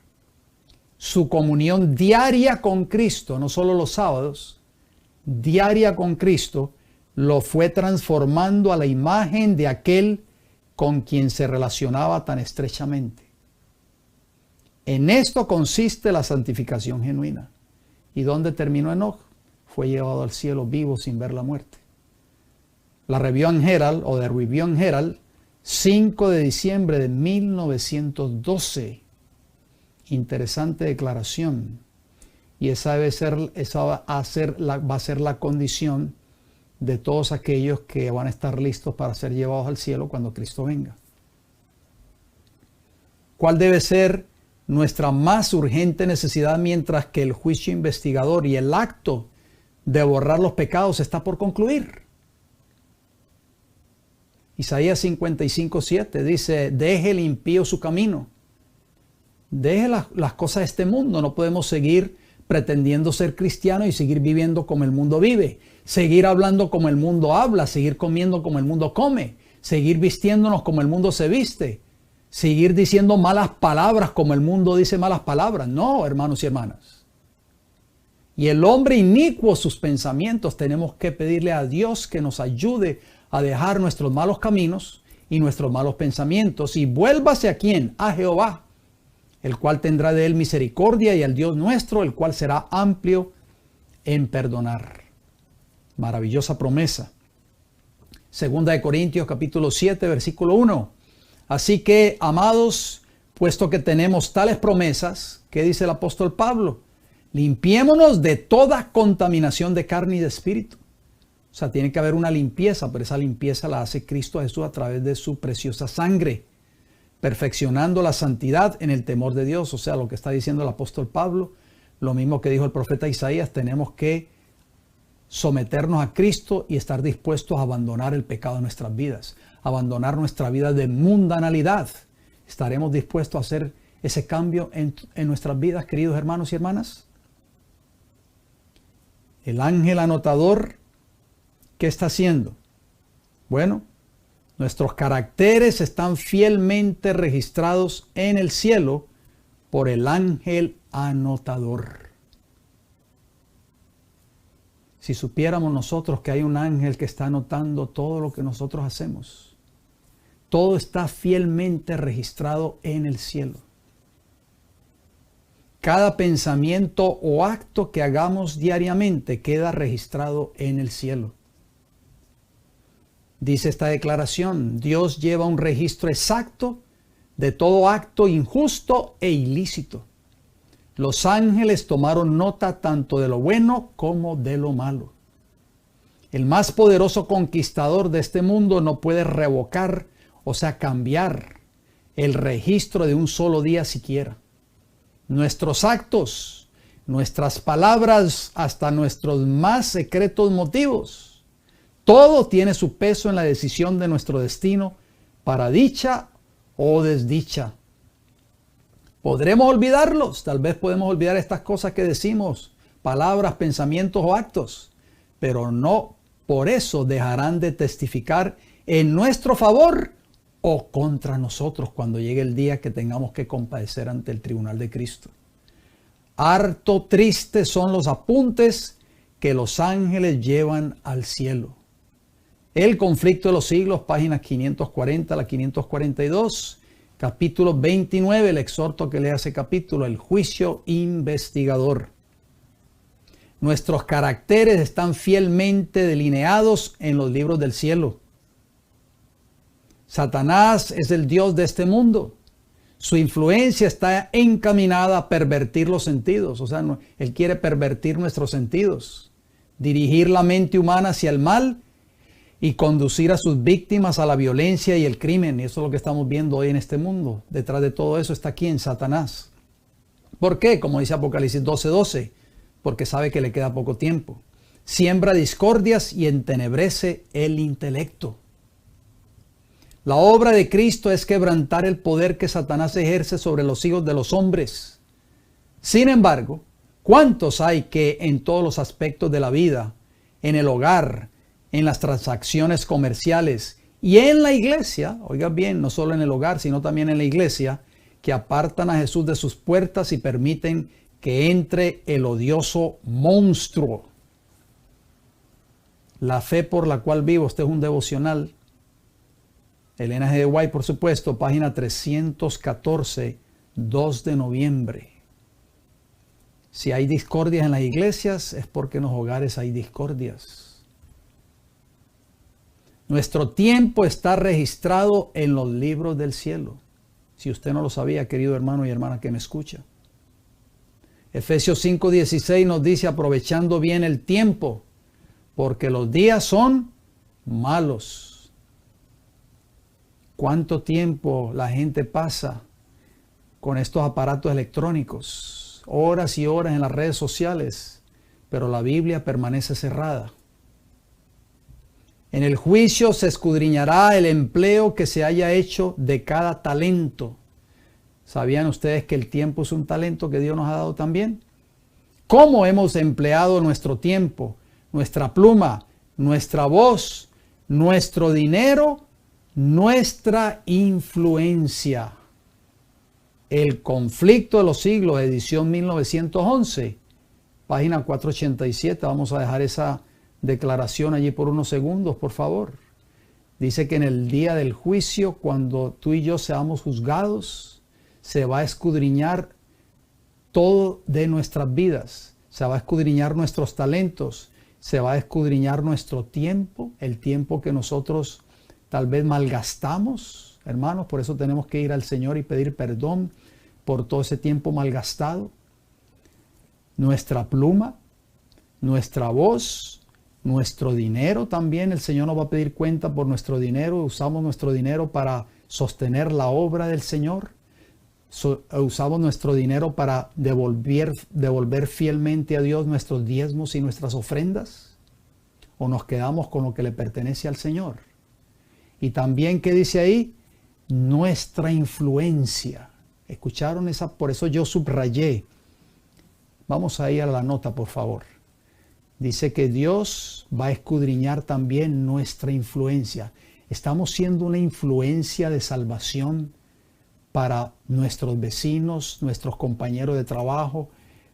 Su comunión diaria con Cristo, no solo los sábados, diaria con Cristo, lo fue transformando a la imagen de aquel con quien se relacionaba tan estrechamente. En esto consiste la santificación genuina. ¿Y dónde terminó Enoc? Fue llevado al cielo vivo sin ver la muerte. La Review and Herald, o The Review and Herald, 5 de diciembre de 1912. Interesante declaración. Y esa va a ser la condición de todos aquellos que van a estar listos para ser llevados al cielo cuando Cristo venga. ¿Cuál debe ser nuestra más urgente necesidad mientras que el juicio investigador y el acto de borrar los pecados está por concluir? Isaías 55:7 dice, deje el impío su camino. Deje las cosas de este mundo. No podemos seguir pretendiendo ser cristianos y seguir viviendo como el mundo vive. Seguir hablando como el mundo habla. Seguir comiendo como el mundo come. Seguir vistiéndonos como el mundo se viste. Seguir diciendo malas palabras como el mundo dice malas palabras. No, hermanos y hermanas. Y el hombre inicuo sus pensamientos, tenemos que pedirle a Dios que nos ayude a dejar nuestros malos caminos y nuestros malos pensamientos. Y vuélvase a ¿quién? A Jehová, el cual tendrá de él misericordia, y al Dios nuestro, el cual será amplio en perdonar. Maravillosa promesa. Segunda de Corintios capítulo 7, versículo 1. Así que, amados, puesto que tenemos tales promesas, ¿qué dice el apóstol Pablo? Limpiémonos de toda contaminación de carne y de espíritu. O sea, tiene que haber una limpieza, pero esa limpieza la hace Cristo Jesús a través de su preciosa sangre, perfeccionando la santidad en el temor de Dios. O sea, lo que está diciendo el apóstol Pablo, lo mismo que dijo el profeta Isaías, tenemos que someternos a Cristo y estar dispuestos a abandonar el pecado en nuestras vidas, abandonar nuestra vida de mundanalidad. ¿Estaremos dispuestos a hacer ese cambio en nuestras vidas, queridos hermanos y hermanas? El ángel anotador, ¿qué está haciendo? Bueno, nuestros caracteres están fielmente registrados en el cielo por el ángel anotador. Si supiéramos nosotros que hay un ángel que está anotando todo lo que nosotros hacemos, todo está fielmente registrado en el cielo. Cada pensamiento o acto que hagamos diariamente queda registrado en el cielo. Dice esta declaración, Dios lleva un registro exacto de todo acto injusto e ilícito. Los ángeles tomaron nota tanto de lo bueno como de lo malo. El más poderoso conquistador de este mundo no puede revocar, o sea, cambiar el registro de un solo día siquiera. Nuestros actos, nuestras palabras, hasta nuestros más secretos motivos, todo tiene su peso en la decisión de nuestro destino para dicha o desdicha. ¿Podremos olvidarlos? Tal vez podemos olvidar estas cosas que decimos, palabras, pensamientos o actos, pero no por eso dejarán de testificar en nuestro favor o contra nosotros cuando llegue el día que tengamos que comparecer ante el tribunal de Cristo. Harto tristes son los apuntes que los ángeles llevan al cielo. El conflicto de los siglos, páginas 540 a la 542, capítulo 29, le exhorto a que lea ese capítulo, el juicio investigador. Nuestros caracteres están fielmente delineados en los libros del cielo. Satanás es el Dios de este mundo. Su influencia está encaminada a pervertir los sentidos. O sea, él quiere pervertir nuestros sentidos, dirigir la mente humana hacia el mal y conducir a sus víctimas a la violencia y el crimen. Y eso es lo que estamos viendo hoy en este mundo. Detrás de todo eso está ¿quién? Satanás. ¿Por qué? Como dice Apocalipsis 12:12, porque sabe que le queda poco tiempo. Siembra discordias y entenebrece el intelecto. La obra de Cristo es quebrantar el poder que Satanás ejerce sobre los hijos de los hombres. Sin embargo, ¿cuántos hay que en todos los aspectos de la vida, en el hogar, en las transacciones comerciales y en la iglesia, oiga bien, no solo en el hogar, sino también en la iglesia, que apartan a Jesús de sus puertas y permiten que entre el odioso monstruo? La fe por la cual vivo, este es un devocional. Elena G. de White, por supuesto, página 314, 2 de noviembre. Si hay discordias en las iglesias, es porque en los hogares hay discordias. Nuestro tiempo está registrado en los libros del cielo. Si usted no lo sabía, querido hermano y hermana que me escucha. Efesios 5:16 nos dice, aprovechando bien el tiempo, porque los días son malos. ¿Cuánto tiempo la gente pasa con estos aparatos electrónicos? Horas y horas en las redes sociales, pero la Biblia permanece cerrada. En el juicio se escudriñará el empleo que se haya hecho de cada talento. ¿Sabían ustedes que el tiempo es un talento que Dios nos ha dado también? ¿Cómo hemos empleado nuestro tiempo, nuestra pluma, nuestra voz, nuestro dinero, nuestra influencia? El conflicto de los siglos, edición 1911, página 487. Vamos a dejar esa declaración allí por unos segundos, por favor. Dice que en el día del juicio, cuando tú y yo seamos juzgados, se va a escudriñar todo de nuestras vidas. Se va a escudriñar nuestros talentos. Se va a escudriñar nuestro tiempo, el tiempo que nosotros tal vez malgastamos, hermanos. Por eso tenemos que ir al Señor y pedir perdón por todo ese tiempo malgastado. Nuestra pluma, nuestra voz, nuestro dinero también. El Señor nos va a pedir cuenta por nuestro dinero. Usamos nuestro dinero para sostener la obra del Señor. Usamos nuestro dinero para devolver fielmente a Dios nuestros diezmos y nuestras ofrendas. O nos quedamos con lo que le pertenece al Señor. Y también, ¿qué dice ahí? Nuestra influencia. ¿Escucharon esa? Por eso yo subrayé. Vamos a ir a la nota, por favor. Dice que Dios va a escudriñar también nuestra influencia. Estamos siendo una influencia de salvación para nuestros vecinos, nuestros compañeros de trabajo,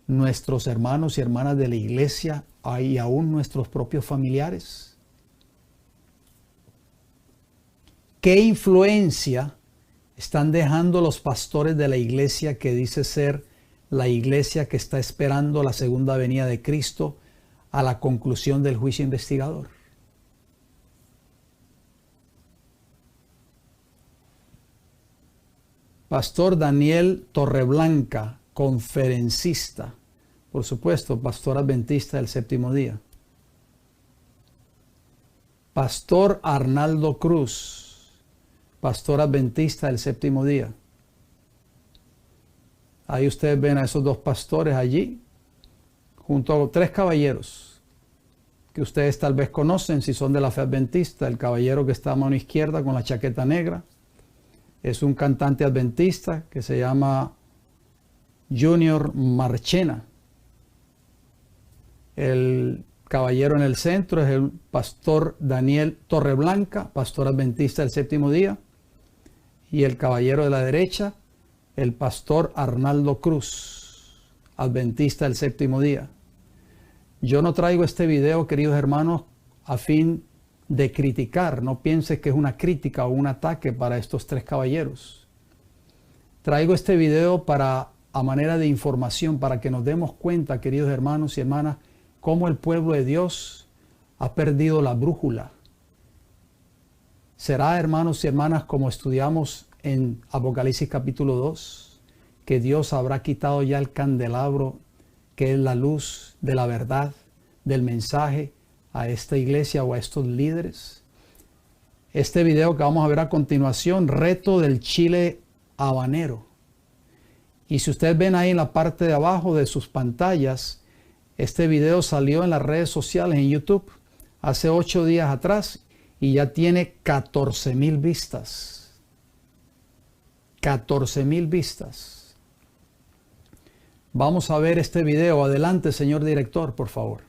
nuestros hermanos y hermanas de la iglesia y aún nuestros propios familiares. ¿Qué influencia están dejando los pastores de la iglesia que dice ser la iglesia que está esperando la segunda venida de Cristo a la conclusión del juicio investigador? Pastor Daniel Torreblanca, conferencista, por supuesto, pastor adventista del séptimo día. Pastor Arnaldo Cruz, pastor adventista del séptimo día. Ahí ustedes ven a esos dos pastores allí, junto a 3 caballeros que ustedes tal vez conocen si son de la fe adventista. El caballero que está a mano izquierda con la chaqueta negra es un cantante adventista que se llama Junior Marchena. El caballero en el centro es el pastor Daniel Torreblanca, pastor adventista del séptimo día. Y el caballero de la derecha, el pastor Arnaldo Cruz, adventista del séptimo día. Yo no traigo este video, queridos hermanos, a fin de criticar. No pienses que es una crítica o un ataque para estos tres caballeros. Traigo este video a manera de información, para que nos demos cuenta, queridos hermanos y hermanas, cómo el pueblo de Dios ha perdido la brújula. Será, hermanos y hermanas, como estudiamos en Apocalipsis capítulo 2, que Dios habrá quitado ya el candelabro, que es la luz de la verdad, del mensaje a esta iglesia o a estos líderes. Este video que vamos a ver a continuación, reto del chile habanero. Y si ustedes ven ahí en la parte de abajo de sus pantallas, este video salió en las redes sociales, en YouTube, hace 8 días atrás, y ya tiene 14,000 vistas. 14,000 vistas. Vamos a ver este video. Adelante, señor director, por favor.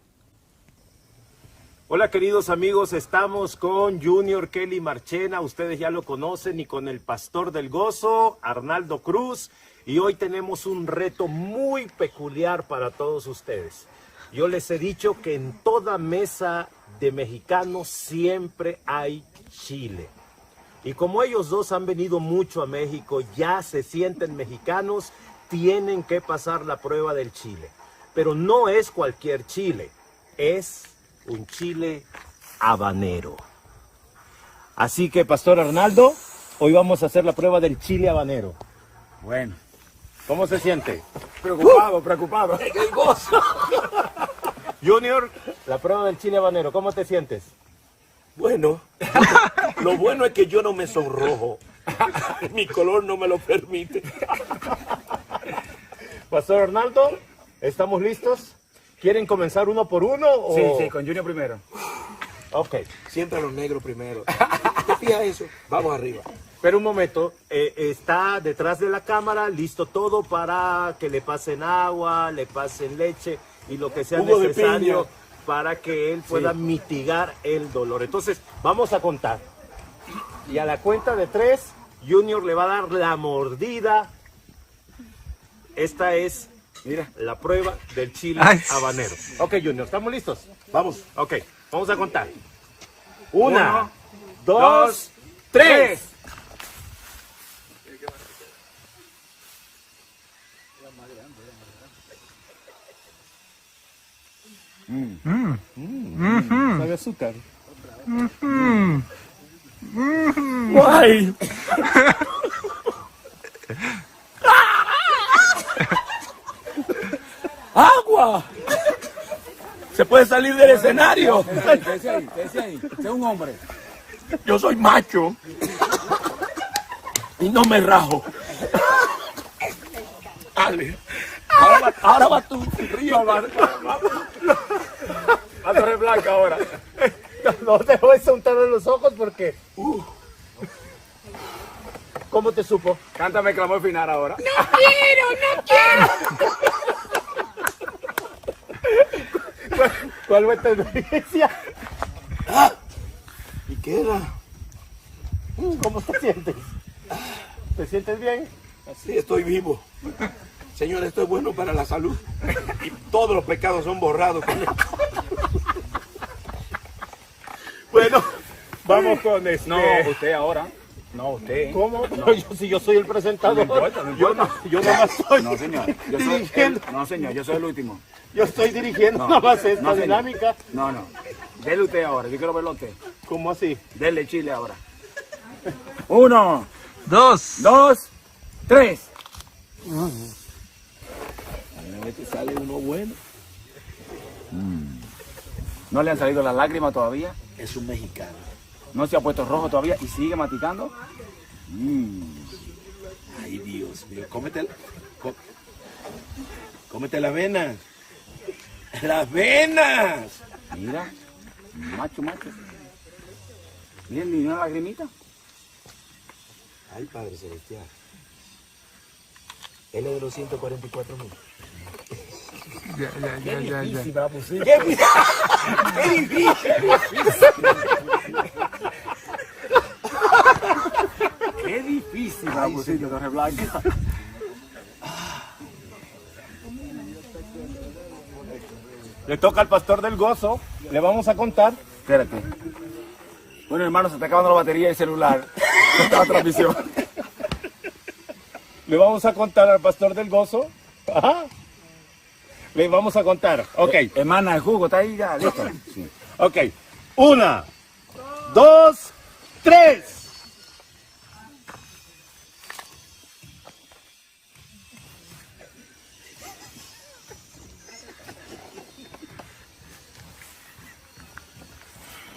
Hola queridos amigos, estamos con Junior Kelly Marchena, ustedes ya lo conocen, y con el pastor del gozo, Arnaldo Cruz, y hoy tenemos un reto muy peculiar para todos ustedes. Yo les he dicho que en toda mesa de mexicanos siempre hay chile. Y como ellos dos han venido mucho a México, ya se sienten mexicanos, tienen que pasar la prueba del chile. Pero no es cualquier chile, es un chile habanero. Así que, Pastor Arnaldo, hoy vamos a hacer la prueba del chile habanero. Bueno, ¿Cómo se siente? preocupado. ¡Qué gozo! Junior, la prueba del chile habanero, ¿cómo te sientes? Bueno, lo bueno es que yo no me sonrojo. Mi color no me lo permite. Pastor Arnaldo, ¿estamos listos? ¿Quieren comenzar uno por uno? O... Sí, con Junior primero. Ok. Siempre a los negros primero. ¿Te fijas eso? Vamos arriba. Pero un momento, está detrás de la cámara, listo todo para que le pasen agua, le pasen leche y lo que sea Jugo de necesario piña. para que él pueda mitigar el dolor. Entonces, vamos a contar. Y a la cuenta de 3, Junior le va a dar la mordida. Esta es, mira, la prueba del chile habanero. Ok, Junior, ¿estamos listos? Vamos. Ok, vamos a contar. 1, 2, dos, 3. ¿Sabe azúcar? ¡Guay! ¡Agua! ¡Se puede salir del escenario! ¿Qué dice ahí? Usted es un hombre. Yo soy macho y no me rajo. Dale. Ahora va tú. Río, Va a torre blanca ahora. No te voy a untar en los ojos porque... ¿Cómo te supo? Cántame el clamor final ahora. ¿Cuál fue tu experiencia? ¿Y queda? ¿Cómo te sientes? ¿Te sientes bien? Sí, estoy vivo. Señor, esto es bueno para la salud. Y todos los pecados son borrados con esto. Bueno, vamos con este... No, usted ahora. No, usted. ¿Cómo? No, yo soy el presentador. No importa. Yo nada más estoy No, señor. dirigiendo. No, señor, yo soy el último. Yo estoy dirigiendo No, nada más esta no, señor. dinámica. No. Dele usted ahora. Yo quiero verlo a usted. ¿Cómo así? Dele chile ahora. 1, 2. 3. A ver si sale uno bueno. ¿No le han salido las lágrimas todavía? Es un mexicano. ¿No se ha puesto rojo todavía y sigue masticando? Ay, Dios mío. Cómete las venas. ¡Las venas! Mira, macho. Miren, ni una lagrimita. Ay, Padre Celestial. Él es de los 144,000. Ya. ¡Qué difícil! Sí, Torre Blanca. Le toca al pastor del gozo. Le vamos a contar. Espérate. Bueno, hermano, se está acabando la batería del celular. Esta transmisión. Le vamos a contar al pastor del gozo. Ajá. Le vamos a contar. Ok. Hermana, el jugo está ahí ya, listo. Sí. Ok. 1, 2, 3.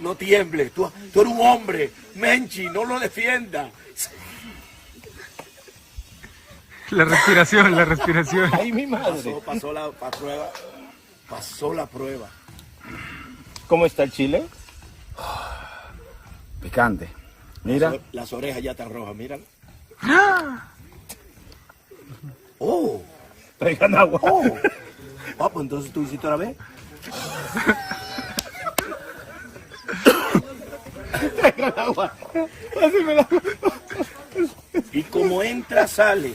No tiemble, tú eres un hombre. Menchi, no lo defienda. La respiración, la respiración. Ay, mi madre. Pasó la prueba. Pasó la prueba. ¿Cómo está el chile? Picante. Mira. Las orejas ya están rojas, míralo. Oh, Traigan agua. oh. Ah, pues entonces tú hiciste otra vez. Traigan agua. Páseme el agua. Y como entra, sale.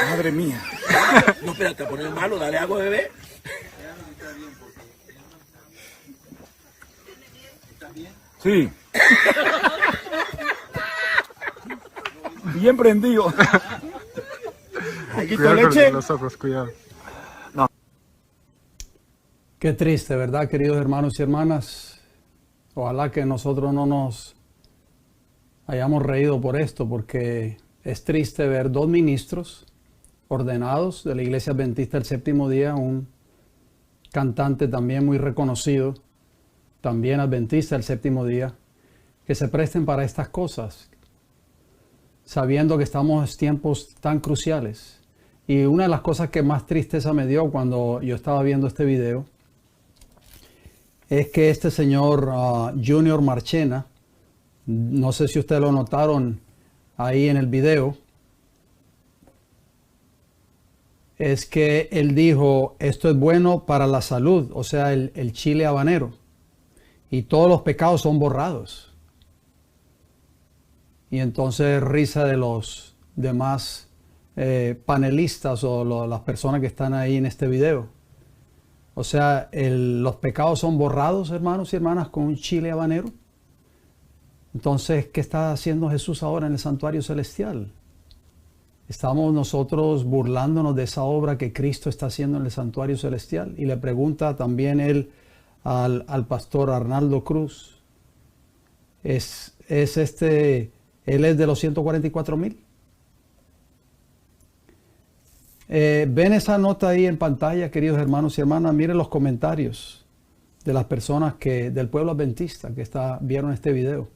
Madre mía. No, espérate, poner malo, dale agua, bebé. Sí. Bien prendido. Un poquito de Cuidado leche. con los ojos, cuidado. Qué triste, ¿verdad, queridos hermanos y hermanas? Ojalá que nosotros no nos hayamos reído por esto, porque es triste ver dos ministros ordenados de la Iglesia Adventista del Séptimo Día, un cantante también muy reconocido, también adventista del Séptimo Día, que se presten para estas cosas, sabiendo que estamos en tiempos tan cruciales. Y una de las cosas que más tristeza me dio cuando yo estaba viendo este video es que este señor Junior Marchena, no sé si ustedes lo notaron ahí en el video, es que él dijo, esto es bueno para la salud, o sea, el chile habanero, y todos los pecados son borrados. Y entonces risa de los demás panelistas o las personas que están ahí en este video. O sea, los pecados son borrados, hermanos y hermanas, con un chile habanero. Entonces, ¿qué está haciendo Jesús ahora en el santuario celestial? Estamos nosotros burlándonos de esa obra que Cristo está haciendo en el santuario celestial. Y le pregunta también él al pastor Arnaldo Cruz, ¿él es de los 144,000? Ven esa nota ahí en pantalla, queridos hermanos y hermanas. Miren los comentarios de las personas del pueblo adventista que vieron este video.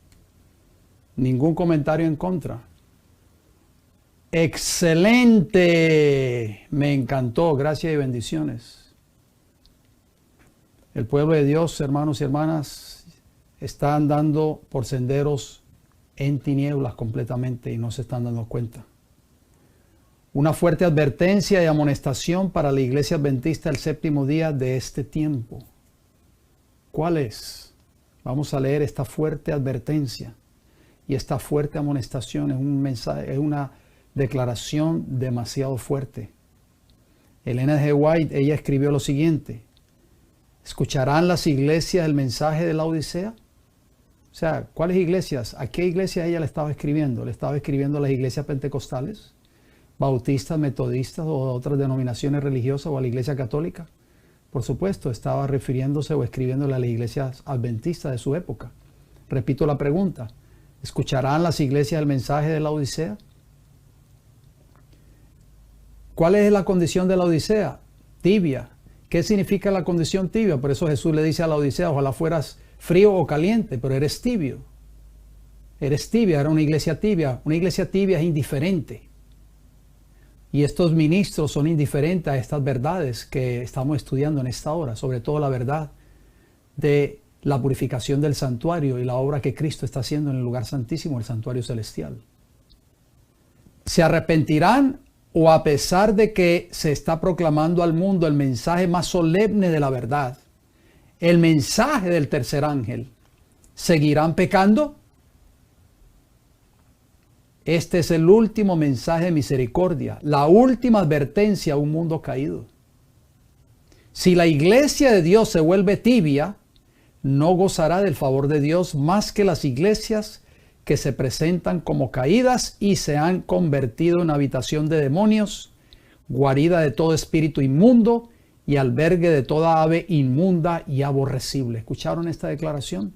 Ningún comentario en contra. ¡Excelente! Me encantó. Gracias y bendiciones. El pueblo de Dios, hermanos y hermanas, está andando por senderos en tinieblas completamente y no se están dando cuenta. Una fuerte advertencia y amonestación para la Iglesia Adventista del Séptimo Día de este tiempo. ¿Cuál es? Vamos a leer esta fuerte advertencia y esta fuerte amonestación. Es un mensaje, es una declaración demasiado fuerte. Elena G. White, ella escribió lo siguiente: ¿escucharán las iglesias el mensaje de la Odisea? O sea, ¿cuáles iglesias? ¿A qué iglesia ella le estaba escribiendo? ¿Le estaba escribiendo a las iglesias pentecostales, bautistas, metodistas o otras denominaciones religiosas o a la iglesia católica? Por supuesto, estaba refiriéndose o escribiéndole a las iglesias adventistas de su época. Repito la pregunta: ¿escucharán las iglesias el mensaje de la Odisea? ¿Cuál es la condición de la Odisea? Tibia. ¿Qué significa la condición tibia? Por eso Jesús le dice a la Odisea: ojalá fueras frío o caliente, pero eres tibio. Eres tibia, era una iglesia tibia. Una iglesia tibia es indiferente. Y estos ministros son indiferentes a estas verdades que estamos estudiando en esta hora, sobre todo la verdad de la purificación del santuario y la obra que Cristo está haciendo en el lugar santísimo, el santuario celestial. ¿Se arrepentirán o a pesar de que se está proclamando al mundo el mensaje más solemne de la verdad, el mensaje del tercer ángel, ¿seguirán pecando? Este es el último mensaje de misericordia, la última advertencia a un mundo caído. Si la iglesia de Dios se vuelve tibia, no gozará del favor de Dios más que las iglesias que se presentan como caídas y se han convertido en habitación de demonios, guarida de todo espíritu inmundo y albergue de toda ave inmunda y aborrecible. ¿Escucharon esta declaración?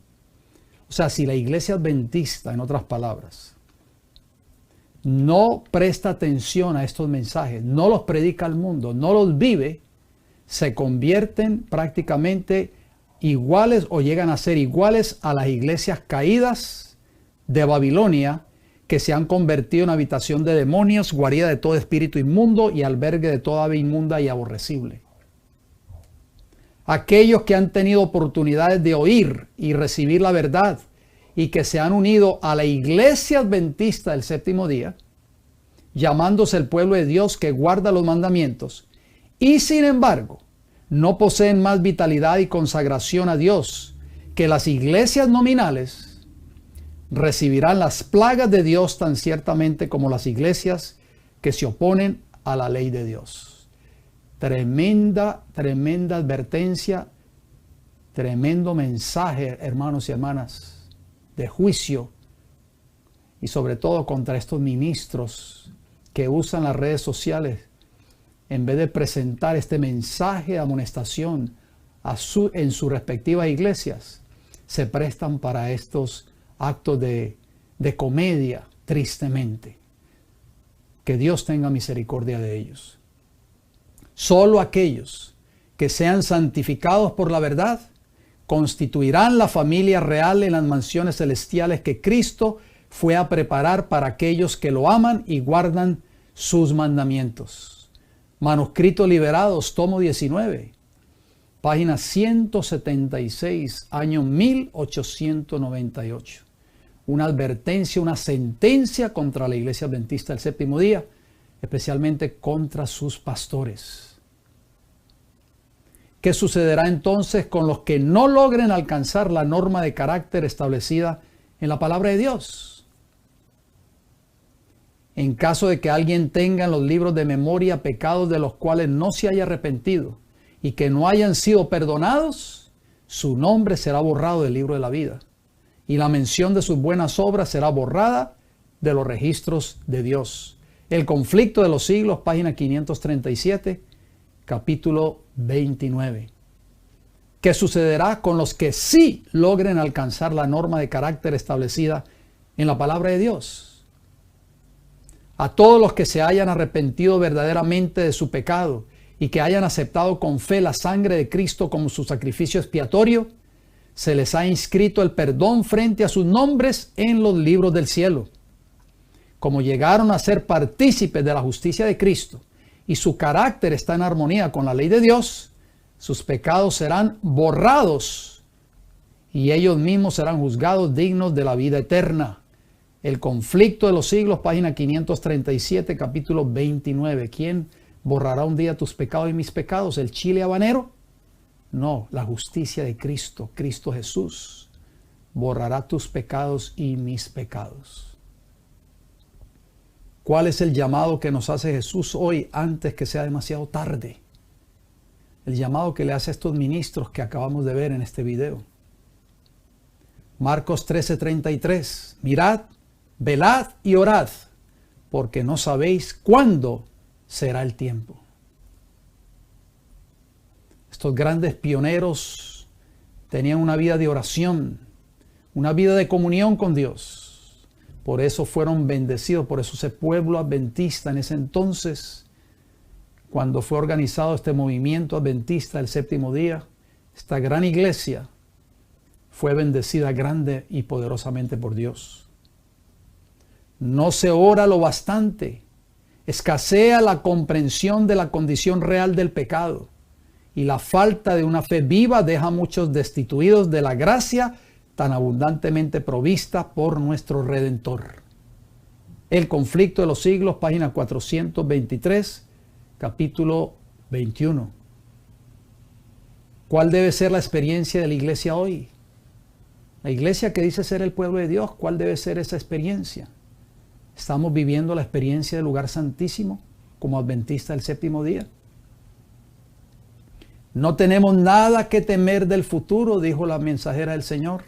O sea, si la iglesia adventista, en otras palabras, no presta atención a estos mensajes, no los predica al mundo, no los vive, se convierten prácticamente iguales o llegan a ser iguales a las iglesias caídas de Babilonia, que se han convertido en habitación de demonios, guarida de todo espíritu inmundo y albergue de toda ave inmunda y aborrecible. Aquellos que han tenido oportunidades de oír y recibir la verdad y que se han unido a la iglesia adventista del séptimo día, llamándose el pueblo de Dios que guarda los mandamientos, y sin embargo no poseen más vitalidad y consagración a Dios que las iglesias nominales, recibirán las plagas de Dios tan ciertamente como las iglesias que se oponen a la ley de Dios. Tremenda advertencia, tremendo mensaje, hermanos y hermanas, de juicio, y sobre todo contra estos ministros que usan las redes sociales en vez de presentar este mensaje de amonestación en sus respectivas iglesias, se prestan para estos actos de comedia, tristemente. Que Dios tenga misericordia de ellos. Solo aquellos que sean santificados por la verdad constituirán la familia real en las mansiones celestiales que Cristo fue a preparar para aquellos que lo aman y guardan sus mandamientos. Manuscritos Liberados, tomo 19, página 176, año 1898. Una advertencia, una sentencia contra la iglesia adventista del séptimo día, especialmente contra sus pastores. ¿Qué sucederá entonces con los que no logren alcanzar la norma de carácter establecida en la palabra de Dios? En caso de que alguien tenga en los libros de memoria pecados de los cuales no se haya arrepentido y que no hayan sido perdonados, su nombre será borrado del libro de la vida y la mención de sus buenas obras será borrada de los registros de Dios. El conflicto de los siglos, página 537, capítulo 29. ¿Qué sucederá con los que sí logren alcanzar la norma de carácter establecida en la palabra de Dios? A todos los que se hayan arrepentido verdaderamente de su pecado y que hayan aceptado con fe la sangre de Cristo como su sacrificio expiatorio, se les ha inscrito el perdón frente a sus nombres en los libros del cielo. Como llegaron a ser partícipes de la justicia de Cristo y su carácter está en armonía con la ley de Dios, sus pecados serán borrados y ellos mismos serán juzgados dignos de la vida eterna. El conflicto de los siglos, página 537, capítulo 29. ¿Quién borrará un día tus pecados y mis pecados? ¿El chile habanero? No, la justicia de Cristo, Cristo Jesús, borrará tus pecados y mis pecados. ¿Cuál es el llamado que nos hace Jesús hoy antes que sea demasiado tarde? El llamado que le hace a estos ministros que acabamos de ver en este video. Marcos 13:33. Mirad, velad y orad, porque no sabéis cuándo será el tiempo. Estos grandes pioneros tenían una vida de oración, una vida de comunión con Dios. Por eso fueron bendecidos, por eso ese pueblo adventista en ese entonces, cuando fue organizado este movimiento adventista del séptimo día, esta gran iglesia fue bendecida grande y poderosamente por Dios. No se ora lo bastante, escasea la comprensión de la condición real del pecado y la falta de una fe viva deja a muchos destituidos de la gracia tan abundantemente provista por nuestro Redentor. El conflicto de los siglos, página 423, capítulo 21. ¿Cuál debe ser la experiencia de la iglesia hoy? La iglesia que dice ser el pueblo de Dios, ¿cuál debe ser esa experiencia? ¿Estamos viviendo la experiencia del lugar santísimo como adventistas del séptimo día? No tenemos nada que temer del futuro, dijo la mensajera del Señor,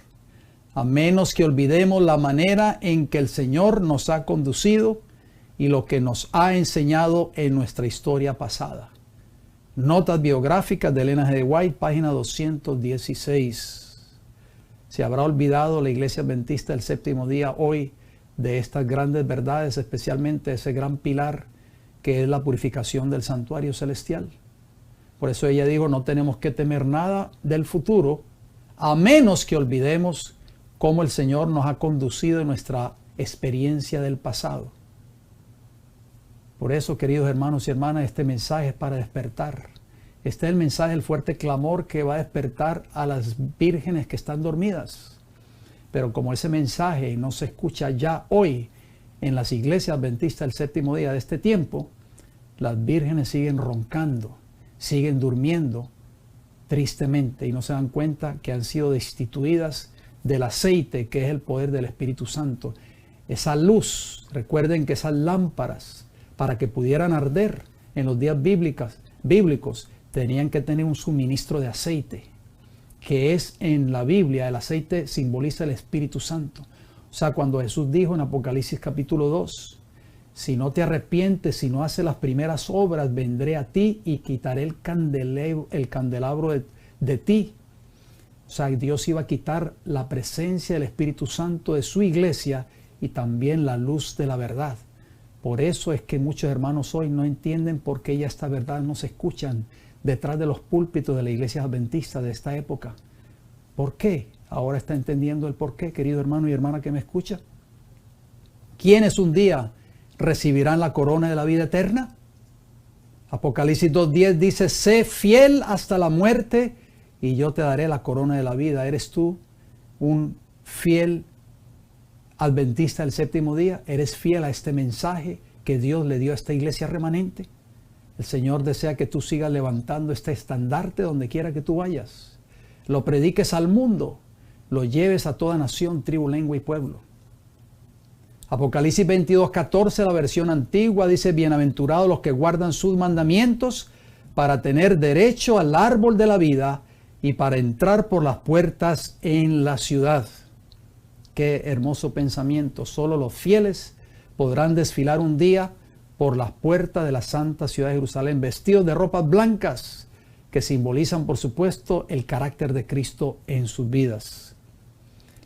a menos que olvidemos la manera en que el Señor nos ha conducido y lo que nos ha enseñado en nuestra historia pasada. Notas biográficas de Elena G. White, página 216. ¿Se habrá olvidado la iglesia adventista del séptimo día hoy de estas grandes verdades, especialmente ese gran pilar que es la purificación del santuario celestial? Por eso ella dijo, no tenemos que temer nada del futuro, a menos que olvidemos cómo el Señor nos ha conducido en nuestra experiencia del pasado. Por eso, queridos hermanos y hermanas, este mensaje es para despertar. Este es el mensaje, el fuerte clamor que va a despertar a las vírgenes que están dormidas. Pero como ese mensaje no se escucha ya hoy en las iglesias adventistas del séptimo día de este tiempo, las vírgenes siguen roncando, siguen durmiendo tristemente y no se dan cuenta que han sido destituidas del aceite que es el poder del Espíritu Santo. Esa luz, recuerden que esas lámparas, para que pudieran arder en los días bíblicos, tenían que tener un suministro de aceite, que es en la Biblia, el aceite simboliza el Espíritu Santo. O sea, cuando Jesús dijo en Apocalipsis capítulo 2, si no te arrepientes, si no haces las primeras obras, vendré a ti y quitaré el candelabro de ti. O sea, Dios iba a quitar la presencia del Espíritu Santo de su iglesia y también la luz de la verdad. Por eso es que muchos hermanos hoy no entienden por qué ya esta verdad no se escuchan detrás de los púlpitos de la iglesia adventista de esta época. ¿Por qué? Ahora está entendiendo el por qué, querido hermano y hermana que me escucha. ¿Quiénes un día recibirán la corona de la vida eterna? Apocalipsis 2:10 dice, sé fiel hasta la muerte y yo te daré la corona de la vida. ¿Eres tú un fiel adventista del séptimo día? ¿Eres fiel a este mensaje que Dios le dio a esta iglesia remanente? El Señor desea que tú sigas levantando este estandarte donde quiera que tú vayas. Lo prediques al mundo, lo lleves a toda nación, tribu, lengua y pueblo. Apocalipsis 22:14, la versión antigua, dice, bienaventurados los que guardan sus mandamientos para tener derecho al árbol de la vida y para entrar por las puertas en la ciudad. Qué hermoso pensamiento. Solo los fieles podrán desfilar un día por las puertas de la santa ciudad de Jerusalén, vestidos de ropas blancas, que simbolizan, por supuesto, el carácter de Cristo en sus vidas.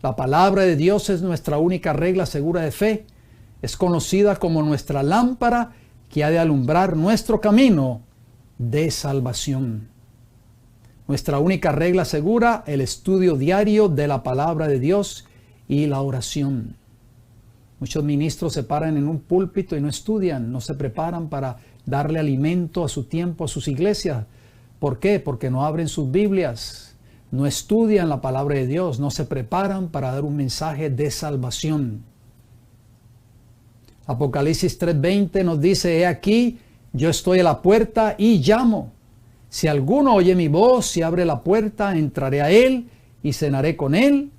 La palabra de Dios es nuestra única regla segura de fe. Es conocida como nuestra lámpara que ha de alumbrar nuestro camino de salvación. Nuestra única regla segura, el estudio diario de la palabra de Dios y la oración. Muchos ministros se paran en un púlpito y no estudian, no se preparan para darle alimento a su tiempo, a sus iglesias. ¿Por qué? Porque no abren sus Biblias, no estudian la palabra de Dios, no se preparan para dar un mensaje de salvación. Apocalipsis 3:20 nos dice, he aquí, yo estoy a la puerta y llamo. Si alguno oye mi voz y abre la puerta, entraré a él y cenaré con él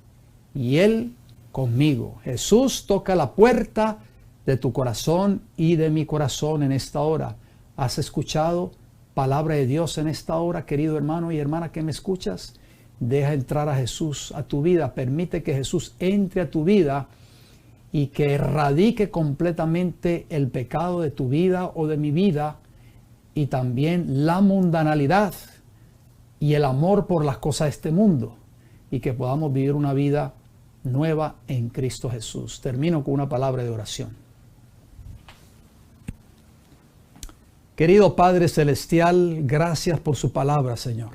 y él conmigo. Jesús toca la puerta de tu corazón y de mi corazón en esta hora. ¿Has escuchado palabra de Dios en esta hora, querido hermano y hermana que me escuchas? Deja entrar a Jesús a tu vida. Permite que Jesús entre a tu vida y que erradique completamente el pecado de tu vida o de mi vida y también la mundanalidad y el amor por las cosas de este mundo y que podamos vivir una vida nueva en Cristo Jesús. Termino con una palabra de oración. Querido Padre Celestial, gracias por su palabra, Señor.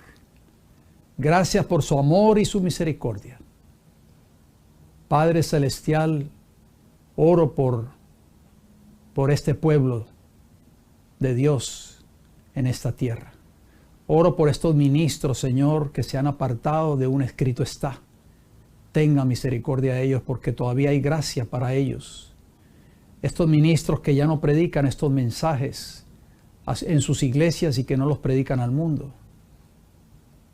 Gracias por su amor y su misericordia. Padre Celestial, oro por este pueblo de Dios en esta tierra. Oro por estos ministros, Señor, que se han apartado de un escrito está. Tenga misericordia de ellos porque todavía hay gracia para ellos. estos ministros que ya no predican estos mensajes en sus iglesias y que no los predican al mundo,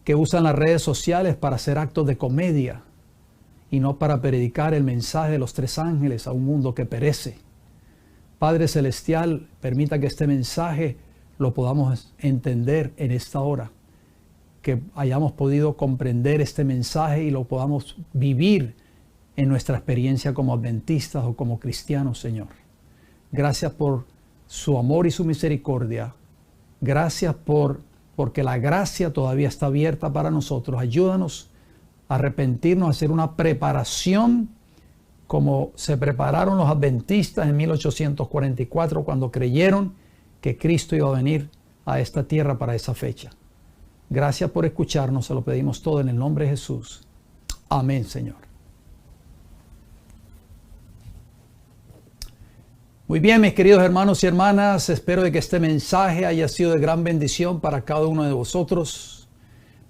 que usan las redes sociales para hacer actos de comedia y no para predicar el mensaje de los 3 ángeles a un mundo que perece. Padre Celestial, permita que este mensaje lo podamos entender en esta hora, que hayamos podido comprender este mensaje y lo podamos vivir en nuestra experiencia como adventistas o como cristianos, Señor. Gracias por su amor y su misericordia. Gracias porque la gracia todavía está abierta para nosotros. Ayúdanos a arrepentirnos, a hacer una preparación como se prepararon los adventistas en 1844 cuando creyeron que Cristo iba a venir a esta tierra para esa fecha. Gracias por escucharnos, se lo pedimos todo en el nombre de Jesús. Amén, Señor. Muy bien, mis queridos hermanos y hermanas, espero de que este mensaje haya sido de gran bendición para cada uno de vosotros.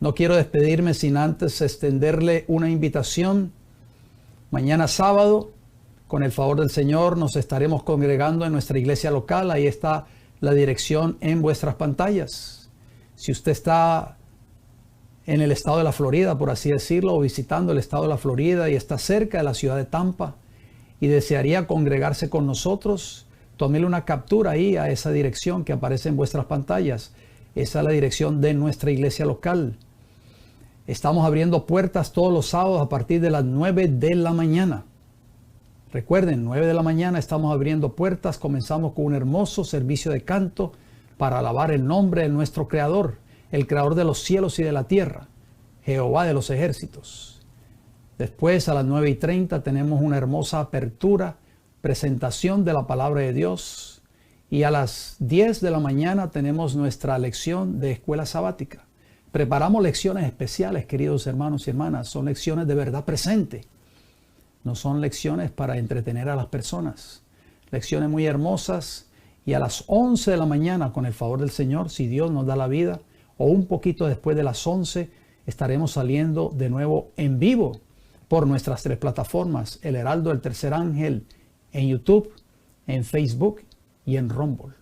No quiero despedirme sin antes extenderle una invitación. Mañana sábado, con el favor del Señor, nos estaremos congregando en nuestra iglesia local. Ahí está la dirección en vuestras pantallas. Si usted está en el estado de la Florida, por así decirlo, o visitando el estado de la Florida y está cerca de la ciudad de Tampa y desearía congregarse con nosotros, tómele una captura ahí a esa dirección que aparece en vuestras pantallas. Esa es la dirección de nuestra iglesia local. Estamos abriendo puertas todos los sábados a partir de las 9 de la mañana. Recuerden, 9 de la mañana estamos abriendo puertas. Comenzamos con un hermoso servicio de canto para alabar el nombre de nuestro Creador, el Creador de los cielos y de la tierra, Jehová de los ejércitos. Después, a las 9:30, tenemos una hermosa apertura, presentación de la palabra de Dios. Y a las 10 de la mañana tenemos nuestra lección de escuela sabática. Preparamos lecciones especiales, queridos hermanos y hermanas. Son lecciones de verdad presente. No son lecciones para entretener a las personas. Lecciones muy hermosas. Y a las 11 de la mañana, con el favor del Señor, si Dios nos da la vida, o un poquito después de las 11, estaremos saliendo de nuevo en vivo por nuestras 3 plataformas, El Heraldo del Tercer Ángel, en YouTube, en Facebook y en Rumble.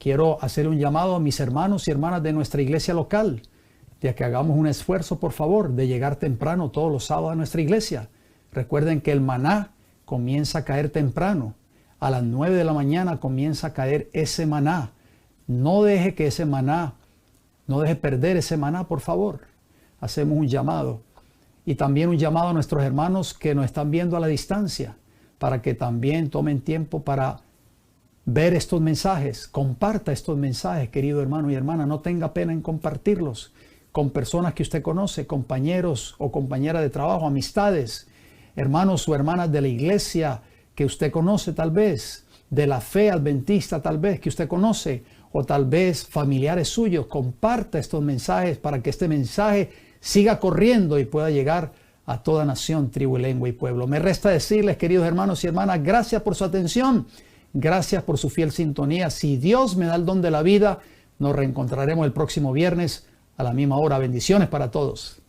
Quiero hacer un llamado a mis hermanos y hermanas de nuestra iglesia local, de que hagamos un esfuerzo, por favor, de llegar temprano todos los sábados a nuestra iglesia. Recuerden que el maná comienza a caer temprano. A las 9 de la mañana comienza a caer ese maná. No deje que ese maná, no deje perder ese maná, por favor. Hacemos un llamado. Y también un llamado a nuestros hermanos que nos están viendo a la distancia, para que también tomen tiempo para ver estos mensajes. Comparta estos mensajes, querido hermano y hermana. No tenga pena en compartirlos con personas que usted conoce, compañeros o compañeras de trabajo, amistades, hermanos o hermanas de la iglesia que usted conoce tal vez, de la fe adventista tal vez que usted conoce, o tal vez familiares suyos. Comparta estos mensajes para que este mensaje siga corriendo y pueda llegar a toda nación, tribu, lengua y pueblo. Me resta decirles, queridos hermanos y hermanas, gracias por su atención, gracias por su fiel sintonía. Si Dios me da el don de la vida, nos reencontraremos el próximo viernes a la misma hora. Bendiciones para todos.